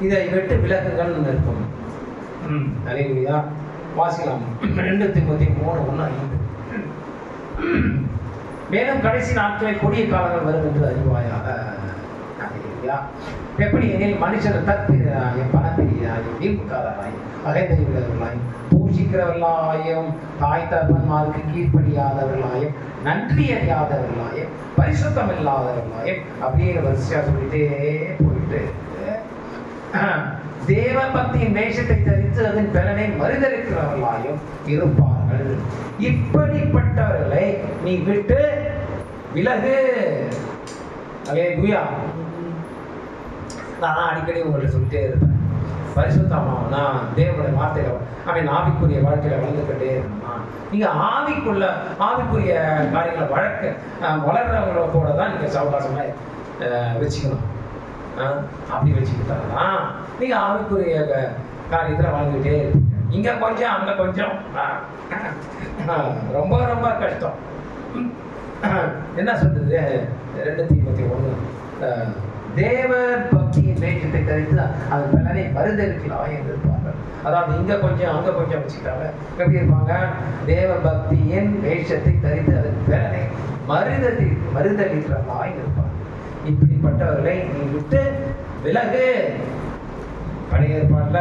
இதை விட்டு விலக்குகள்னு இருக்கும். அல்லேலூயா. வாசிக்கலாம் 2 தீமோத்தேயு 3:1-5. மேலும் கடைசி நாட்களில் கொடிய காலங்கள் வரும் என்று அறிவாயாக. அல்லேலூயா. எப்படி எனில் மனுஷர் தற்பிரியராயும் பணப்பிரியராயும் வீழ்காரராயும் அகைதறிவுள்ளவர்களாயும் பூஜிக்கிறவர்களாயும் தாய் தகப்பன்மாருக்கு கீழ்ப்படியாதவர்களாயும் நன்றி அறியாதவர்களாயும் பரிசுத்தம் இல்லாதவர்களாயும் அப்படியே வரிசையா சொல்லிட்டே போயிட்டு தேவ பக்தியின் வேஷத்தை தரித்து அதன் பலனை மறுதளிக்கிறவர்களாயும் இருப்பார்கள். இப்படிப்பட்டவர்களை நீ விட்டு விலகு. அல்லேலூயா. நான் அடிக்கடி உங்கள்கிட்ட சொல்லிட்டே இருப்பேன், பரிசுத்தமானா தேவனுடைய வார்த்தையில ஆவிக்குரிய வாழ்க்கையில வளர்ந்துக்கிட்டே இருக்கணுமா? நீங்க ஆவிக்குரிய காரியங்களை வளர்றவங்கள கூட தான் நீங்க சவகாசமா வச்சுக்கணும். அப்படி வச்சுக்கிட்டாதான் நீங்க ஆவிக்குரிய காரியத்துல வளர்ந்துக்கிட்டே இருப்பீங்க. இங்க கொஞ்சம் அங்க கொஞ்சம் ரொம்ப ரொம்ப கஷ்டம். என்ன சொல்றது? 2 தீமோத்தேயு 1, தேவ பக்தியின் வேஷத்தை தரித்து அதன் பலனை மறுதளிக்கலாம் என்று இருப்பார்கள். அதாவது இங்க கொஞ்சம் அங்க கொஞ்சம் வச்சுக்கிட்டாங்க. எப்படி இருப்பாங்க? தேவ பக்தியின் வேஷத்தை தரித்து அதன் பலனை மறுதளிக்கலாம் இருப்பாங்க. இப்படிப்பட்டவர்களை நீ விட்டு விலகு. பழைய ஏற்பாட்டுல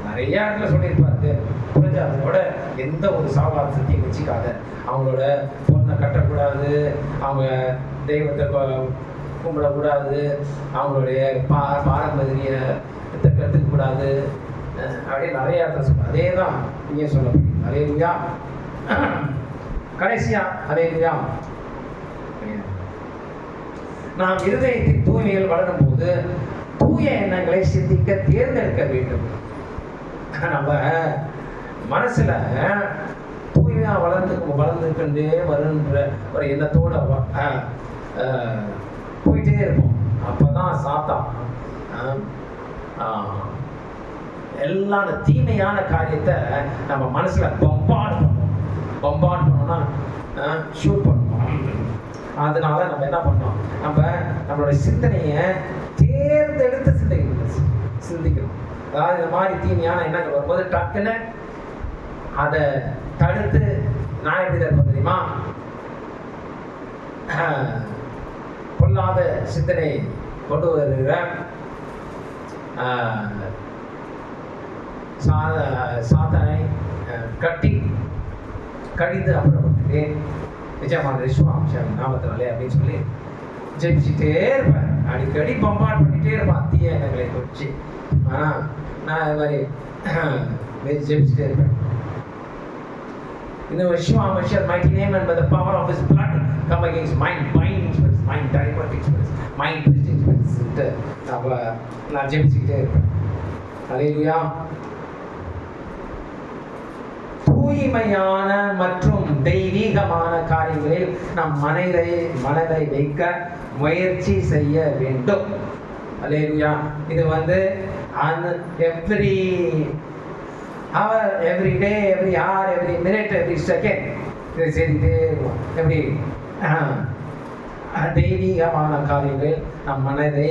நிறைய இடத்துல சொல்லியிருப்பாரு, புரிஞ்சாதோட எந்த ஒரு சாவாசத்தையும் வச்சுக்காத. அவங்களோட பொண்ணை கட்டக்கூடாது, அவங்க தெய்வத்தை கும்பிடக்கூடாது, அவங்களுடைய பாரம்பரியத்தை கற்றுக்கூடாது, அப்படியே நிறைய இடத்துல சொல்ல. அதே தான் நீங்க சொல்ல முடியும். அல்லேலூயா. கடைசியா அல்லேலூயா, நாம் இருதயத்தின் தூய்மையில் வளரும் போது தூய எண்ணங்களை சிந்திக்க தேர்ந்தெடுக்க வேண்டும். நம்ம மனசுல தூய்மையா வளர்ந்துக்கிட்டே வருன்ற ஒரு எண்ணத்தோட போயிட்டே இருப்போம். அப்பதான் சாத்தான் எல்லா தீமையான காரியத்தை நம்ம மனசுல பம்பாட் பண்ணோம்னா ஷூட் பண்ணுவோம். அதனால நம்ம என்ன பண்ணோம்? நம்மளோட சிந்தனையை தேர்ந்தெடுத்து சிந்திக்கணும். அதாவது இந்த மாதிரி தீமையான எண்ணங்கள் வரும்போது டக்குன்னு அதை தடுத்து நான் எப்படி தடுப்பேன் தெரியுமா? பொல்லாத சிந்தனை கொண்டு வருகிற சாத்தானை கடிந்து அப்புறப்பட்டுட்டேன் நிஜமான விஸ்வாம்சம் நாமத்தினாலே அப்படின்னு சொல்லி ஜெயிச்சுட்டே இருப்பேன். அடிக்கடி பம்பாட் பண்ணிட்டே இருப்பேன் தீய எண்ணங்களை குறிச்சு. ஆனால் நான் இது மாதிரி ஜெயிச்சுட்டே இருப்பேன். In the Yeshua Mashiach mighty name and by the power of His blood, come against mind binding spirits, mind diverting spirits, mind twisting spirits. நான் ஜெபிச்சுக்கிட்டே இருப்பேன். அல்லேலூயா. தூய்மையான மற்றும் தெய்வீகமான காரியங்களில் நம் மனதை வைக்க முயற்சி செய்ய வேண்டும். அல்லேலூயா. இது every hour, every day, every hour, every minute, every second இதை செய்துட்டே இருக்கும். எப்படி தெய்வீகமான காரியங்கள் நம் மனதை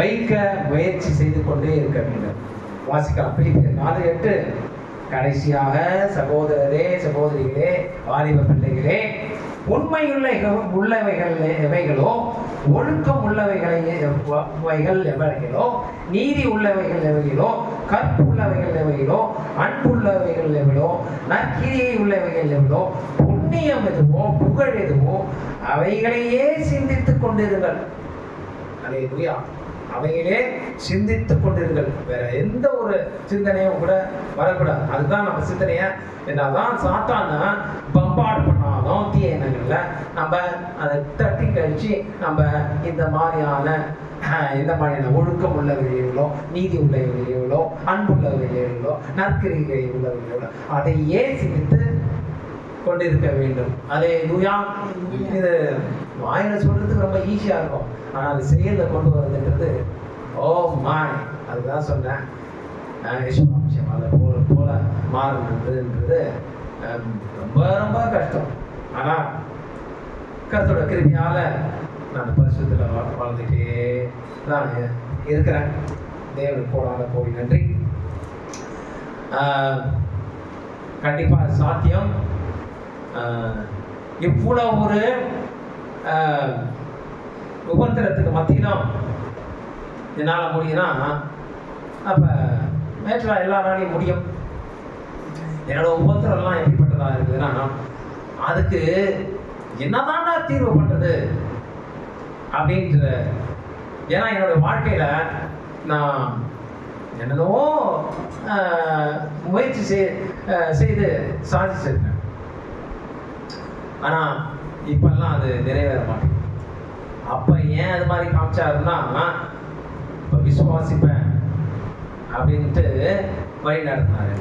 வைக்க முயற்சி செய்து கொண்டே இருக்க வேண்டும். வாசிக்கலாம் பிலிப்பியர் 4:8. கடைசியாக சகோதரரே, சகோதரிகளே, வாலிப பிள்ளைகளே, உள்ளவைகள் எவைகளோ, ஒழுக்கம் உள்ளவைகள் எவைகளோ, நீதி உள்ளவைகள் எவைகளோ, கற்புள்ளவைகள் எவைகளோ, அன்புள்ளவைகள் எவைகளோ, நற்கிரியை உள்ளவைகள் எவைகளோ, புண்ணியம் எதுவோ, புகழ் எதுவோ, அவைகளையே சிந்தித்துக் கொண்டிருங்கள். அல்லேலூயா. அவைகளே சிந்தித்துக் கொண்டிருங்கள். வேற எந்த ஒரு சிந்தனையும் கூட வரக்கூடாது. அதுதான் நம்ம சிந்தனையை என்னதான் சாத்தான பம்பார்ட் பண்ணாலும் தீய எண்ணங்கள்ல நம்ம அதை தட்டி கழிச்சு நம்ம இந்த மாதிரியான ஒழுக்கம் உள்ளவைகளோ, நீதி உள்ளவைகளோ, அன்புள்ளவைகளோ, நற்கிரிகை உள்ளவைகளோ அதையே சிந்தித்து கொண்டிருக்க வேண்டும். அல்லேலூயா. இது வாயில சொல்றதுக்கு ரொம்ப ஈஸியா இருக்கும், ஆனால் அது செயல்ல கொண்டு வருதுன்றது அதுதான் சொன்னேன். அதை போல மாறுன்றதுன்றது ரொம்ப ரொம்ப கஷ்டம். ஆனா கர்த்தரோட கிருபையால நான் பரிசுத்தத்துல வாழ்ந்துட்டே தான் இருக்கிறேன். தேவனுக்கு போடாத கோவில் நன்றி. கண்டிப்பா சாத்தியம். இவ்வளவு ஒரு உபத்திரத்துக்கு மத்தியிலும் என்னால் முடியும்னா அப்போ நேற்றா எல்லா நாளையும் முடியும். என்னோட உபத்திரம்லாம் எப்படிப்பட்டதா இருக்குதுன்னா, அதுக்கு என்னதான் நான் தீர்வு பண்ணுறது அப்படின்ற, ஏன்னா என்னோட வாழ்க்கையில் நான் என்னென்னவோ முயற்சி செய்து சாதிச்சிருக்கேன். ஆனால் இப்பெல்லாம் அது நிறைவேற மாட்டேங்குது. அப்போ ஏன் அது மாதிரி காமிச்சாருன்னா, இப்போ விசுவாசிப்பேன் அப்படின்ட்டு வழி நடத்தினாரு.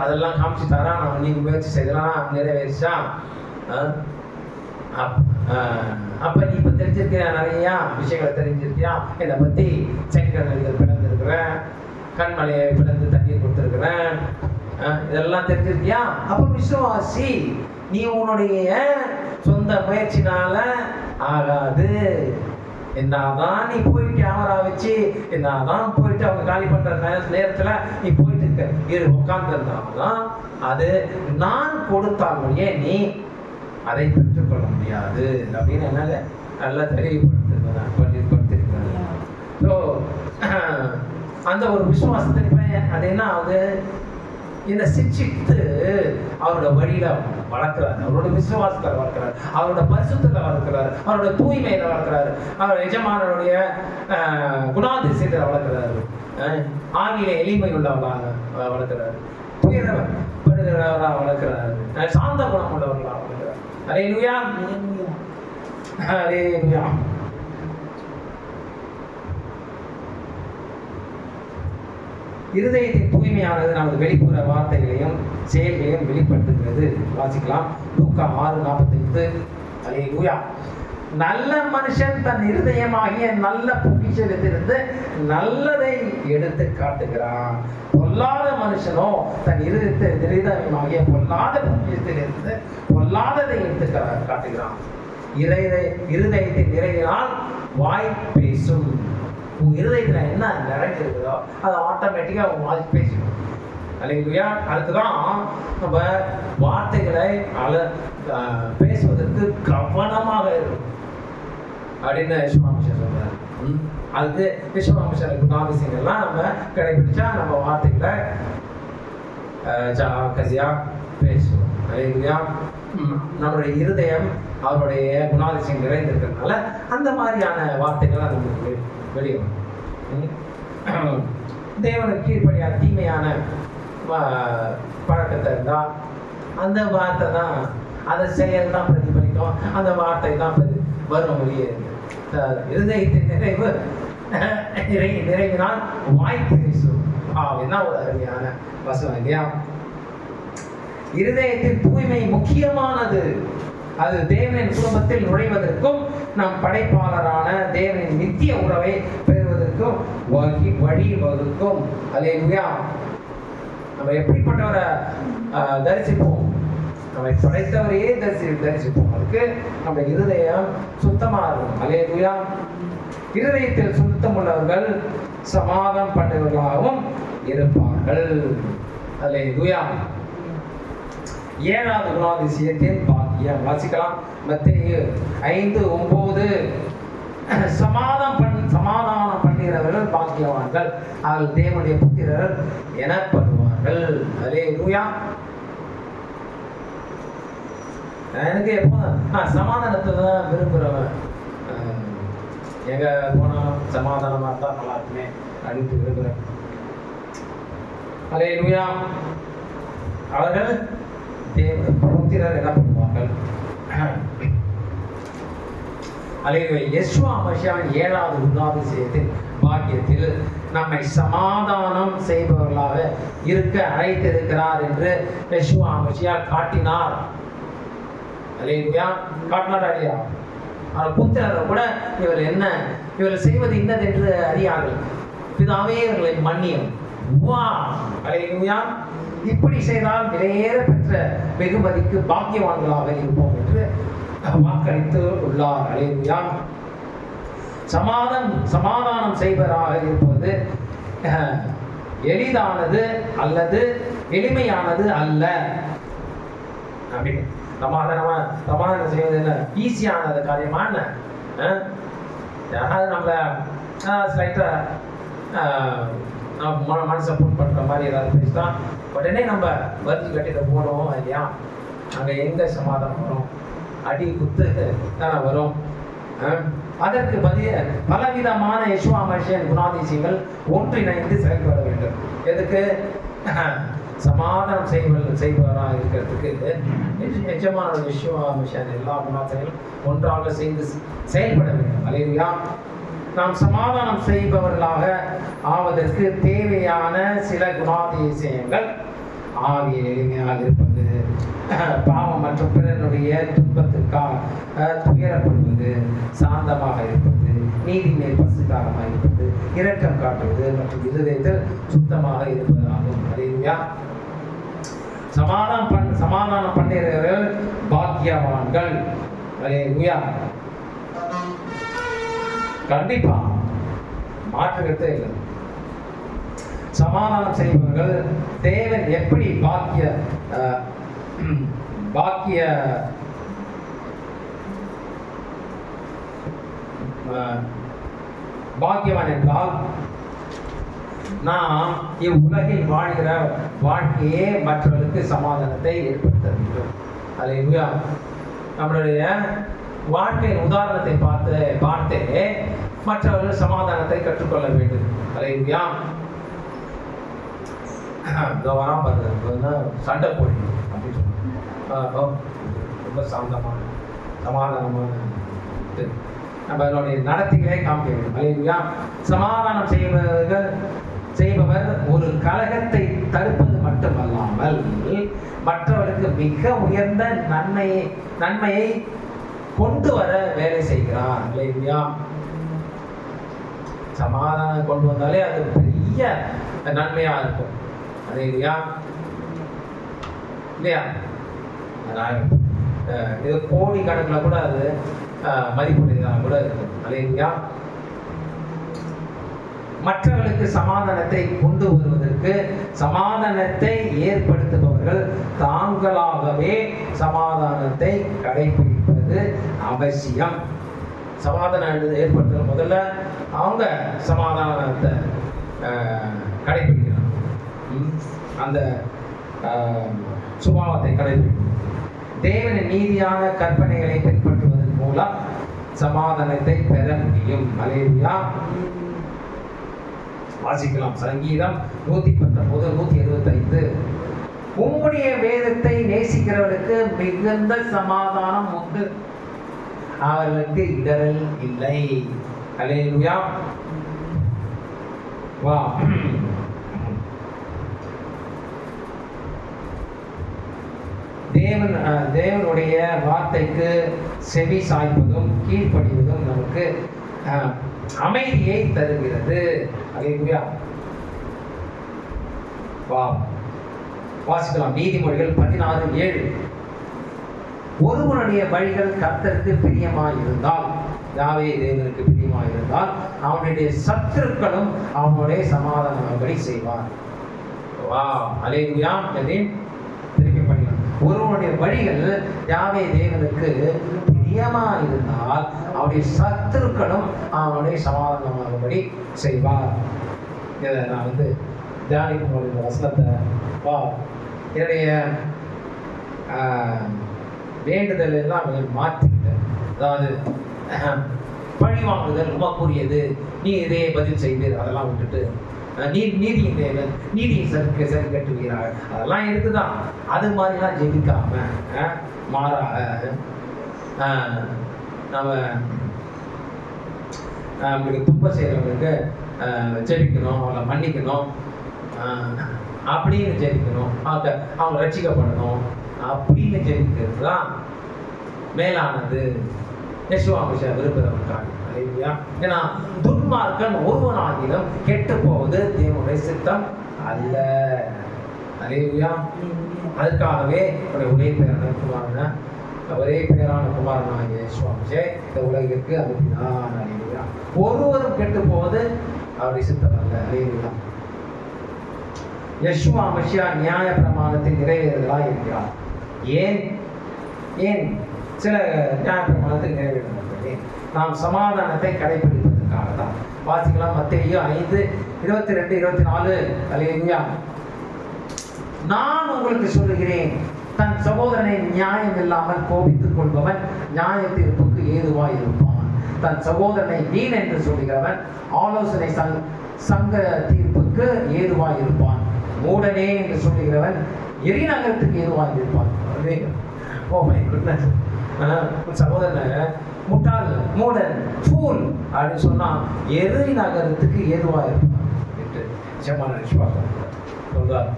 அதெல்லாம் காமிச்சுட்டாரா, நான் நீங்கள் முயற்சி செய்தலாம் நிறைவேறிச்சா. அப்போ நீ இப்போ தெரிஞ்சிருக்கியா, நிறையா விஷயங்களை தெரிஞ்சிருக்கியா. என்னை பற்றி செங்கல் நதிகள் பிளந்திருக்கிறேன், கண்மலையை பிளந்து தண்ணீர் கொடுத்துருக்குறேன், இதெல்லாம் தெரிஞ்சிருக்கியா. அப்போ விசுவாசி. நீ உன்னுடைய சொந்த முயற்சினால ஆகாது. என்னதான் நீ போய் கேமரா வச்சு, என்னதான் போயிட்டு அவங்க காலி பண்ற நேரத்துல நீ போயிட்டு உட்கார்ந்துருந்தாதான் அது நான் கொடுத்தாலுமே நீ அதை பெற்றுக்கொள்ள முடியாது அப்படின்னு என்னால நல்லா தெளிவுபடுத்திருக்காங்க. ஸோ அந்த ஒரு விசுவாசத்தை அது என்ன ஆகுது, இந்த சிச்சித்து அவரோட வழியில வளர்க்கிறார், அவரோட விசுவாசத்தை வளர்க்கிறார், அவரோட பரிசுத்தத்தை வளர்க்கிறார், அவரோட தூய்மையில வளர்க்கிறார், அவர் எஜமானருடைய குணாதிசயத்தை வளர்க்கிறாரு, ஆகிய எளிமை உள்ளவர்களாக வளர்க்கிறாரு, துயரப்படுகிறவர்களாக வளர்க்கிறாரு, சாந்த குணம் உள்ளவர்களாக வளர்க்கிறார். அல்லேலூயா. அல்லேலூயா. இருதயத்தின் தூய்மையானது நமது வெளிப்புற வார்த்தைகளையும் செயல்களையும் வெளிப்படுத்துகிறது. வாசிக்கலாம் லூக்கா 6:45. அல்லேலூயா. நல்ல மனுஷன் தன் இருதயமாகிய நல்ல பொக்கிஷத்திலிருந்து நல்லதை எடுத்து காட்டுகிறான். பொல்லாத மனுஷனோ தன் இருதயமாகிய பொல்லாத பொக்கிஷத்திலிருந்து பொல்லாததை எடுத்து காட்டுகிறான். இருதயத்தின் நிறைவினால் வாய் பேசும். உன் இருதயத்துல என்ன நிறைஞ்சிருக்குதோ அது ஆட்டோமேட்டிக்கா உன் வாய் பேசணும். அல்லேலூயா. அதுக்குதான் நம்ம வார்த்தைகளை பேசுவதற்கு கவனமாக இருக்கும் அப்படின்னு விஸ்வாமிஷர் சொல்றாரு. அதுக்கு விஸ்வாமிஷர் குணாதிசயங்கள்லாம் நம்ம கடைபிடிச்சா நம்ம வார்த்தைகளை ஜாக்கிரதையா பேசுவோம். அல்லேலூயா. நம்மளுடைய இருதயம் அவருடைய குணாதிசயம் நிறைந்திருக்கிறதுனால அந்த மாதிரியான வார்த்தைகள் நமக்கு வெளியும். தேவனுக்கு கீழ்ப்படியா தீமையான பழக்கத்தை இருந்தால் அந்த வார்த்தை தான், அந்த செயல் தான் பிரதிபலிக்கும், அந்த வார்த்தை தான் வரும் வெளியே. இருதயத்தின் நிறைவினால் வாய் பேசும். என்ன ஒரு அருமையான வசனம் இல்லையா. இருதயத்தின் தூய்மை முக்கியமானது. அது தேவனின் குடும்பத்தில் நுழைவதற்கும் நம் படைப்பாளரான தேவனின் நித்திய உறவை பெறுவதற்கும் வழி வகுக்கும். அல்லேலூயா. நம்ம எப்படிப்பட்டவரை தரிசிப்போம், நம்மை படைத்தவரையே தரிசிப்போம். அதுக்கு நம்ம இருதயம் சுத்தமா இருக்கும். அல்லேலூயா. இருதயத்தில் சுத்தமுள்ளவர்கள் சமாதானம் பண்ணுவர்களாகவும் இருப்பார்கள். அல்லேலூயா. 7வது குணாதிசயத்தின் பாக்கியம் வாசிக்கலாம். மத்தேயு 5:9. சமாதானம் பண்ணுகிறவர்கள் பாக்கியவான்கள், அவர்கள் தேவனுடைய புத்திரர்கள் எனப்படுவார்கள். அல்லேலூயா. எனக்கு எப்போ சமாதானத்தை தான் விரும்புகிறவன். எங்க போனாலும் சமாதானமா இருந்தா நல்லா இருக்குமே அப்படின்னு விரும்புகிறேன். அல்லேலூயா. அவர்கள் புத்திரர் எனப்படுவார்கள். அல்லேலூயா. யெஷுவா மசியாவின் 7வது குணாதிசயத்தின் பாக்கியத்தில் நம்மை சமாதானம் செய்பவர்களாக இருக்க அழைத்திருக்கிறார் என்று யெஷுவா மசியா காட்டினார். அல்லேலூயா. காட்டினார் இல்லையா? புத்திரர் கூட இவர் செய்வது இன்னது என்று அறியார்கள், பிதாவே இவர்களை மன்னியும். அல்லேலூயா. இப்படி செய்தால் விலையேற பெற்ற வெகுமதிக்கு பாக்கியவான்களாக இருப்போம் என்று வாக்களித்து உள்ளார். அல்லேலூயா. சமாதானம் செய்வராக இருப்பது எளிதானது அல்லது எளிமையானது அல்ல. அப்படின்னு சமாதானம் செய்வது என்ன ஈஸியானது காரியமா என்ன? யாராவது நம்மளை ஸ்லைட்டா மனசை புண் பண்ணுற மாதிரி ஏதாவது பேசிட்டா உடனே நம்ம வரிஞ்சு கட்டிட போனோம் இல்லையா? அங்கே எங்கே சமாதானம் வரும்? அடி குத்து தானே வரும். அதற்கு பலவிதமான யெஷுவா மசியாவின் குணாதிசயங்கள் ஒன்றிணைந்து செயல்பட வேண்டும். எதுக்கு? சமாதானம் செய்வராக இருக்கிறதுக்கு நிஜமான யெஷுவா மசியாவின் எல்லா குணாதிசயங்களும் ஒன்றாக சேர்ந்து செயல்பட வேண்டும். அல்லேலூயா. நாம் சமாதானம் செய்பவர்களாக ஆவதற்கு தேவையான சில குணாதிசயங்கள் ஆகிய எளிமையாக இருப்பது, பாவம் மற்றும் பிறனுடைய துன்பத்திற்காக துயரப்படுவது, சாந்தமாக இருப்பது, நீதி மேல் பசுகாரமாக இருப்பது, இரக்கம் காட்டுவது மற்றும் இருதயத்தில் சுத்தமாக இருப்பதாகும். அல்லேலூயா. சமாதானம் பண்ணுகிறவர்கள் பாக்கியவான்கள். அல்லேலூயா. கண்டிப்பா மாற்றுகிறதே இல்லை. சமாதானம் செய்பவர்கள் தேவன் எப்படி பாக்கியவான் என்றால் நாம் இவ்வுலகில் வாழ்கிற வாழ்க்கையே மற்றவர்களுக்கு சமாதானத்தை ஏற்படுத்த வேண்டும். அல்லேலூயா. நம்மளுடைய வாழ்க்கையின் உதாரணத்தை பார்த்தே மற்றவர்கள் சமாதானத்தை கற்றுக்கொள்ள வேண்டும். அல்லேலூயா. சண்டை போடி அப்படின்னு சொன்னாங்க. ரொம்ப சாந்தமான சமாதானமான நம்மளுடைய நடத்தைகளே காமிக்க வேண்டும். அல்லேலூயா. சமாதானம் செய்பவர் ஒரு கலகத்தை தடுப்பது மட்டுமல்லாமல் மற்றவருக்கு மிக உயர்ந்த நன்மையை கொண்டு வர வேலை செய்கிறார். அல்லேலூயா. சமாதானம் கொண்டு வந்தாலே அது பெரிய நன்மையா இருக்கும். அல்லேலூயா. இல்லையா? இது கோடி கணக்கில் கூட அது மதிப்புடையதாக கூட இருக்கும். அல்லேலூயா. மற்றவர்களுக்கு சமாதானத்தை கொண்டு வருவதற்கு சமாதானத்தை ஏற்படுத்துபவர்கள் தாங்களாகவே சமாதானத்தை கடைபிடிப்பது அவசியம். சமாதானம் ஏற்படுத்துற முதல்ல அவங்க சமாதானத்தை கடைபிடிக்கிறாங்க. அந்த சுபாவத்தை கடைபிடிக்கணும். தேவனின் நீதியான கற்பனைகளை பின்பற்றுவதன் மூலம் சமாதானத்தை பெற முடியும். அல்லேலூயா. வாசிக்கலாம். சங்கீதம் 119, 175. உம்முடைய வேதத்தை நேசிக்கிறவர்களுக்கு மிகுந்த சமாதானம் உண்டு, அவர்களுக்கு இடரல் இல்லை. அல்லேலூயா. வா. தேவனுடைய வார்த்தைக்கு செவி சாய்ப்பதும் கீழ்ப்படிவதும் நமக்கு அமைதியை தருகிறது. அல்லேலூயா. வாசிக்கலாம். நீதிமொழிகள் 16:7. ஒருவனுடைய வழிகள் கர்த்தருக்கு பிரியமாய் இருந்தால் யாவே தேவனுக்கு பிரியமாக இருந்தால் அவனுடைய சத்துருக்களும் அவனுடைய சமாதானப்படி செய்வார். வா அல்லேலூயா. திருப்பி பண்ணிக்கலாம். ஒருவனுடைய வழிகள் யாவே தேவனுக்கு பிரியமா இருந்தால் அவருடைய சத்துருக்களும் அவனுடைய சமாதானமாகும்படி செய்வார். இதை நான் தியானிக்கும் போது இந்த வசனத்தை என்னுடைய வேண்டுதல் எல்லாம் மாற்றிக்கிட்டேன். அதாவது பழி வாங்குதல் உமக்குரியது, நீ இதே பதில் செய்வீர், அதெல்லாம் விட்டுட்டு நீதியின் தேவன், நீதியை சரி கட்டுகிறார், அதெல்லாம் இருக்குதான். அது மாதிரிலாம் ஜெபிக்காம மாறாக நம்மளுக்கு துன்ப செய்கிறவங்களுக்கு ஜெபிக்கணும், அவங்கள மன்னிக்கணும் அப்படின்னு ஜெபிக்கணும், அவங்க ரட்சிக்கப்படணும் அப்படின்னு ஜெபிக்கிறது தான் மேலானது. யெஷுவா மசியா விரும்புகிறவர்கள். ஏன்னா துன்மார்க்கன் ஒருவனாகிலும் கெட்டு போவது தேவனுடைய சித்தம் அல்ல. அல்லேலூயா. அதுக்காகவே ஒரே பேரான குமாரனாகிய யெஷுவா மசியா இந்த உலகிற்கு அனுப்பினார். அல்லேலூயா. ஒருவரும் கெட்டு போவது அவருடைய சித்தம் அல்ல. அல்லேலூயா. யெஷுவா மசியா நியாய பிரமாணத்தின் நிறைவேறுதலாக இருக்கிறார். ஏன் சில நியாய பிரமாணத்தில் நிறைவேறுகிறது நாம் சமாதானத்தை கடைபிடிப்பதற்காக தான். வாசிக்கலாம் மத்தேயு 5:22-24. அல்லேலூயா. நான் உங்களுக்கு சொல்லுகிறேன், தன் சகோதரனை நியாயம் இல்லாமல் கோபித்துக் கொள்பவன் நியாய தீர்ப்புக்கு ஏதுவாய் இருப்பான். தன் சகோதரனை வீண் என்று சொல்லுகிறவன் ஆலோசனை சங்க தீர்ப்புக்கு ஏதுவாய் இருப்பான். மூடனே என்று சொல்லுகிறவன் எரிநகரத்துக்கு ஏதுவாய் இருப்பான். சகோதரனை முட்டாள், மூடன், ஃபூல் அப்படின்னு சொன்னா எரி நகரத்துக்கு ஏதுவாக இருப்பான் சொல்றார்.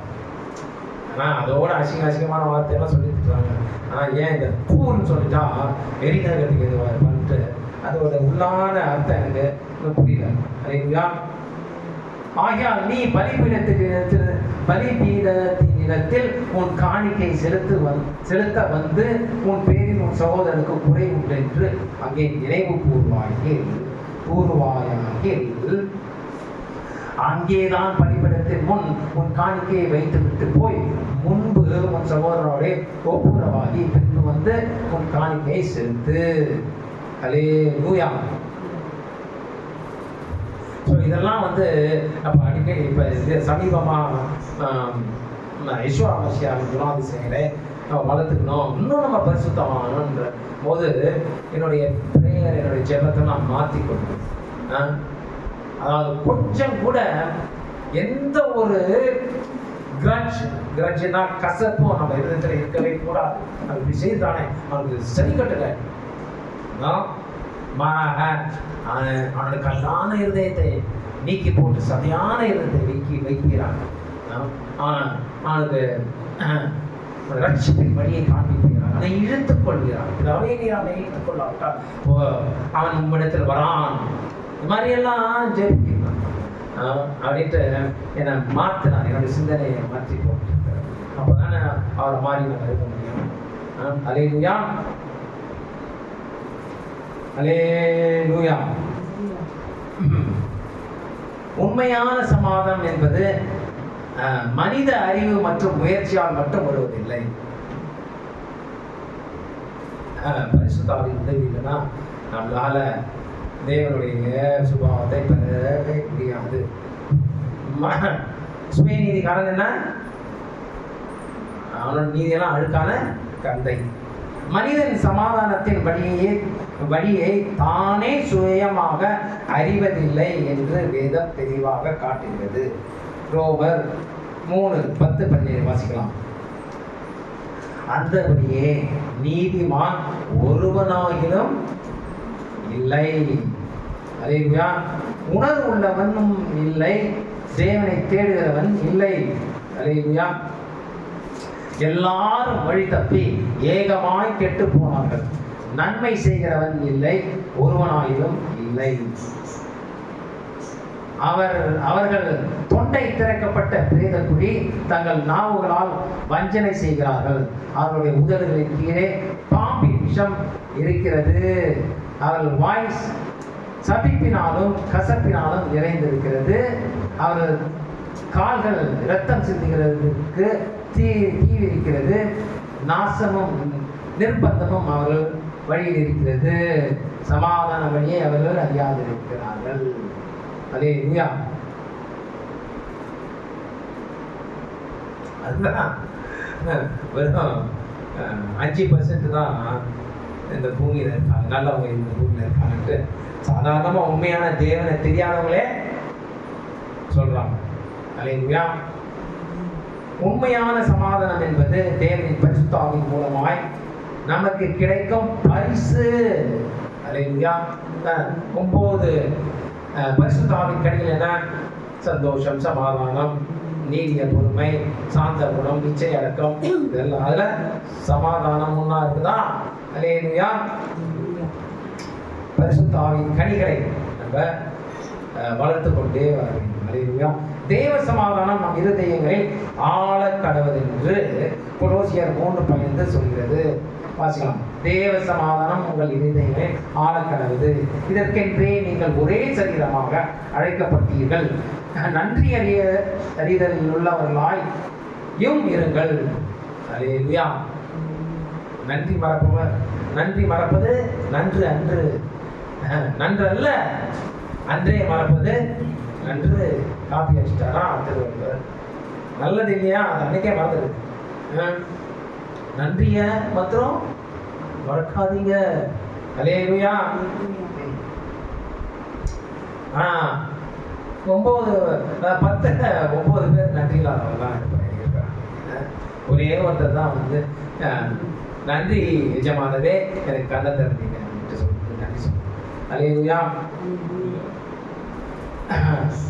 ஆனால் அதோட அசிங்கமான வார்த்தையெல்லாம் சொல்லிட்டுருக்காங்க. ஆனால் ஏன் இந்த ஃபூல்னு சொல்லிட்டா எரி நகரத்துக்கு ஏதுவாக இருப்பான்ட்டு அதோட உள்ளான அர்த்தம் எனக்கு புரியல. அதுங்களா ஆகையால் நீ பலிபீடத்தினிடத்தில் உன் காணிக்கை செலுத்த வந்து உன் பேரில் உன் சகோதரனுக்கு குறை உண்டு என்று அங்கே நினைவு கூறுவாயாகில் அங்கேதான் பலிபீடத்தின் முன் உன் காணிக்கையை வைத்து விட்டு போய் முன்பு உன் சகோதரனோட ஒப்புரவாகி பின்பு வந்து உன் காணிக்கையை செலுத்து. அல்லேலூயா. ஸோ இதெல்லாம் நம்ம அடிக்கடி இப்போ சமீபமாக யெஷுவா மசியாவின் குணாதிசயங்களை நம்ம வளர்த்துக்கணும், இன்னும் நம்ம பரிசுத்தமாகணுன்ற போது என்னுடைய பிரேயர், என்னுடைய ஜெபத்தை நான் மாற்றிக்கொண்டேன். அதாவது கொஞ்சம் கூட எந்த ஒரு கிரட்ஜ்னா கசப்பும் நம்ம இடத்துல இருக்கவே கூடாது. அது இப்படி செய்தானே அவனுக்கு சரி கட்டுங்க. அவனோட கல்லான இருதயத்தை நீக்கி போட்டு சதையான இருதயத்தை வைக்கிறாங்க. அவனுக்கு ரட்சிப்பின் வழியை காண்பிக்கிறான், அதை இழுத்துக் கொள்கிறான். இதாவே நீ அவனை இழுத்துக் கொள்ளாவிட்டால் அவன் உம்மிடத்தில் வரான். இது மாதிரியெல்லாம் ஜெபிக்கிறான் அப்படின்ட்டு என்னை மாற்றினான், என்னுடைய சிந்தனையை மாற்றி போட்டு. அப்போதானே அவரை மாறி நான் இருக்க முடியும். அல்லேலூயா. அல்லேலூயா. உண்மையான சமாதானம் என்பது மனித அறிவு மற்றும் முயற்சியால் மட்டும் வருவதில்லை. பரிசுத்தாவின் உதவி இல்லைன்னா நம்மளால தேவனுடைய சுபாவத்தை பெறவே முடியாது. சுயநீதிக்காரன் என்ன? அவனோட நீதியெல்லாம் அழுக்கான கந்தை. மனிதன் சமாதானத்தின் வழியை தானே சுயமாக அறிவதில்லை என்று வேதம் தெளிவாக காட்டுகிறது. ரோமர் 3:10-17 வாசிக்கலாம். அந்தபடியே நீதிமான் ஒருவனாகிலும் இல்லை. அல்லேலூயா. உணர்வுள்ளவனும் இல்லை, தேவனை தேடுகிறவன் இல்லை. அல்லேலூயா. எல்லாரும் வழி தப்பி ஏகமாய் கெட்டு போனார்கள், நன்மை செய்கிறவன் இல்லை, ஒருவனாயிலும் இல்லை. அவர்கள் தொண்டை திறக்கப்பட்ட பிரேத குழி, தங்கள் நாவுகளால் வஞ்சனை செய்கிறார்கள், அவர்களுடைய உதடுகளின் கீழே பாம்பின் விஷம் இருக்கிறது. அவர்கள் வாய்ஸ் சபிப்பினாலும் கசப்பினாலும் நிறைந்திருக்கிறது. அவர்கள் கால்கள் இரத்தம் சிந்துகிறதுக்கு தீவிரிக்கிறது. நாசமும் நிர்பந்தமும் அவர்கள் வழியில் இருக்கிறது. சமாதான வழியை அவர்கள் அறியாதிருக்கிறார்கள். அல்லேலூயா. அதுதான் வெறும் 5% தான் இந்த பூமியில் இருக்காங்க, நல்லவங்க இந்த பூமியில் இருக்காங்கன்ட்டு சாதாரணமாக உண்மையான தேவனை தெரியாதவங்களே சொல்றாங்க. அல்லேலூயா. உண்மையான சமாதானம் என்பது தேவனின் பரிசுத்த ஆவியின் மூலமாய் நமக்கு கிடைக்கும் பரிசு. அல்லேலூயா. 9 பரிசுத்த ஆவியின் கனிகள் என்ன? சந்தோஷம், சமாதானம், நீடிய பொறுமை, சாந்த குணம், இச்சை அடக்கம், இதெல்லாம். அதுல சமாதானம் முன்னா இருக்குதா? அல்லேலூயா. பரிசுத்த ஆவியின் கனிகளை நம்ம வளர்த்து கொண்டே வர வேண்டும். அல்லேலூயா. தேவ சமாதானம் நம் இருதயங்களில் ஆழ கடவுள் என்று கொலோசியர் 3:15 சொல்கிறது. வாசிக்கலாம். தேவ சமாதானம் உங்கள் இருதயங்களில் ஆழ கடவுது, இதற்கென்றே நீங்கள் ஒரே சரீரமாக அழைக்கப்பட்டீர்கள், நன்றி அறிதல் உள்ளவர்களாய் இருங்கள். அல்லேலூயா. நன்றி மறப்பது நன்று அன்று, நன்று அல்ல, அன்றே மறப்பது நன்று. காப்பி அடிச்சிட்டாரா திருவள்ளுவர்? நல்லது இல்லையா? அது அன்னைக்கே மறந்துடு. நன்றிய மாத்திரம் மறக்காதீங்க. அல்லேலூயா. 9 பேர் நன்றி இல்லாதவங்கலாம் இருக்காங்க. ஒரே ஒருத்தர் தான் வந்து நன்றி எஜமானவே எனக்கு கண்ணை திறந்தீங்க சொல்லிட்டு நன்றி சொல்லுங்க. அல்லேலூயா.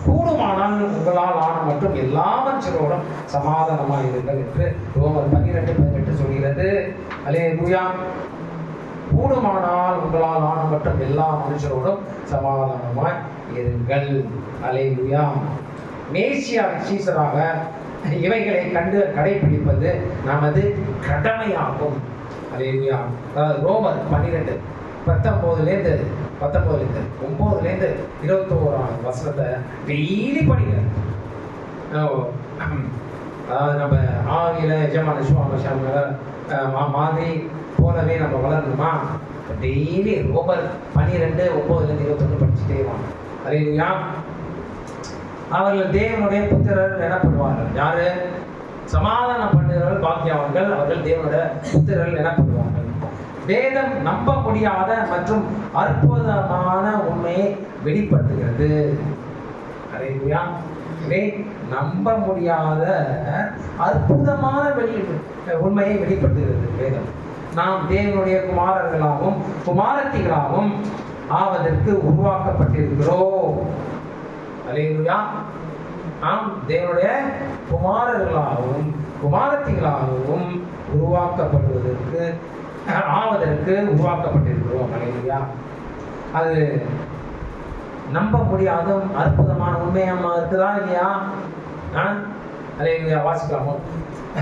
கூடுமானால் உங்களால் ஆன மற்றும் எல்லா மனுஷரோடும் சமாதானமாக இருங்கள் என்று ரோமர் 12:18 சொல்கிறது. அல்லேலூயா. கூடுமானால் உங்களால் ஆன மற்றும் எல்லா மனுஷரோடும் சமாதானமாய் இருங்கள். அல்லேலூயா. மேசியாவின் சீசராக இவைகளை கண்டு கடைபிடிப்பது நமது கடமையாகும். அல்லேலூயா. ரோமர் 12:19 9 21 வசனத்தை டெய்லி படிங்க. அதாவது நம்ம ஆவியில எஜமான மாதிரி போலவே நம்ம வளரணுமா? டெய்லி ரோமர் 12:9-21 படிச்சுட்டே வாங்க. அல்லேலூயா. அவர்கள் தேவனுடைய புத்திரர்கள் எனப்படுவார்கள். யாரு? சமாதானம் பண்ணுகிறவர்கள் பாக்கியவான்கள், அவர்கள் தேவனுடைய புத்திரர்கள் எனப்படுவார்கள். வேதம் நம்ப முடியாத மற்றும் அற்புதமான உண்மையை வெளிப்படுத்துகிறது. அல்லேலூயா. நம்ப முடியாத அற்புதமான உண்மையை வெளிப்படுத்துகிறது வேதம். நாம் தேவனுடைய குமாரர்களாகவும் குமாரத்திகளாகவும் ஆவதற்கு உருவாக்கப்பட்டிருக்கிறோம். அல்லேலூயா. நாம் தேவனுடைய குமாரர்களாகவும் குமாரத்திகளாகவும் உருவாக்கப்படுவதற்கு உருவாக்கப்பட்டிருக்கிறோம். அல்லேலூயா. அது நம்ப முடியாத அற்புதமான உண்மையமா இருக்குதா இல்லையா? அல்லேலூயா. வாசிக்கலாமா?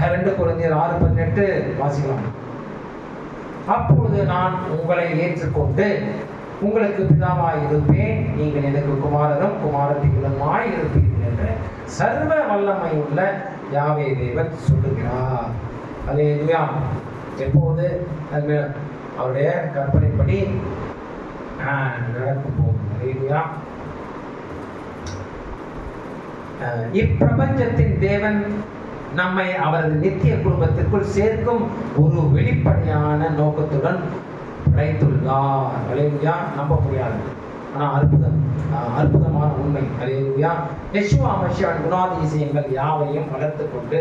2 கொரிந்தியர் 6:18 வாசிக்கலாம். அப்பொழுது நான் உங்களை ஏற்றுக்கொண்டு உங்களுக்கு பிதாவாய் இருப்பேன், நீங்கள் எனக்கு குமாரரும் குமாரத்திகளுமாய் இருப்பீர்கள் என்று சர்வ வல்லமை உள்ள யாவே தேவன் சொல்லுகிறார். அல்லேலூயா. எப்போது அவருடைய கற்பனைப்படி நடக்கும் போது. அல்லேலூயா. இப்பிரபஞ்சத்தின் தேவன் நம்மை அவரது நித்திய குடும்பத்திற்குள் சேர்க்கும் ஒரு வெளிப்படையான நோக்கத்துடன் படைத்துள்ளார். அல்லேலூயா. நம்ப முடியாது, ஆனால் அற்புதமான உண்மை. அல்லேலூயா. யெஷுவா மசியாவின் குணாதிசயங்கள் யாவையும் வளர்த்து கொண்டு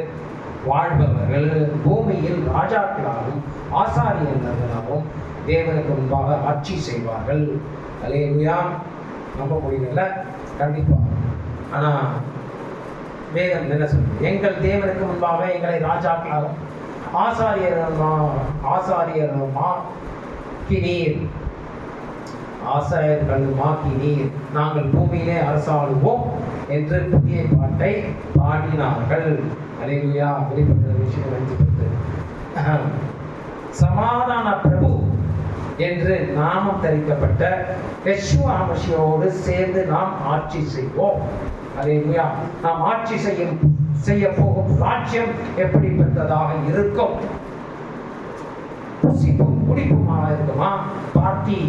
வாழ்பவர்கள் பூமியில் ராஜாக்களாகவும் ஆசாரியர்களாகவும் தேவனுக்கு முன்பாக ஆட்சி செய்வார்கள். அல்லேலூயா. நம்ப முடியல கண்டிப்பா. ஆனா வேதம் என்ன சொல்லுது? எங்கள் தேவனுக்கு முன்பாக எங்களை ராஜாக்களாகவும் ஆசாரியர்களுமாக்கினீர், நாங்கள் பூமியிலே அரசாளுவோம் என்று புதிய பாட்டை பாடினார்கள். அல்லேலூயா. வெளிப்பட்ட விஷயம் 5:10. சமாதான பிரபு என்று நாமம் தரிக்கப்பட்ட யெஷுவா மசியாவோடு சேர்ந்து நாம் ஆட்சி செய்வோம். அல்லேலூயா. நாம் ஆட்சி செய்ய போகும் ராஜ்யம் எப்படிப்பட்டதாக இருக்கும்? புசிப்பும் குடிப்புமா இருக்குமா? பார்ட்டி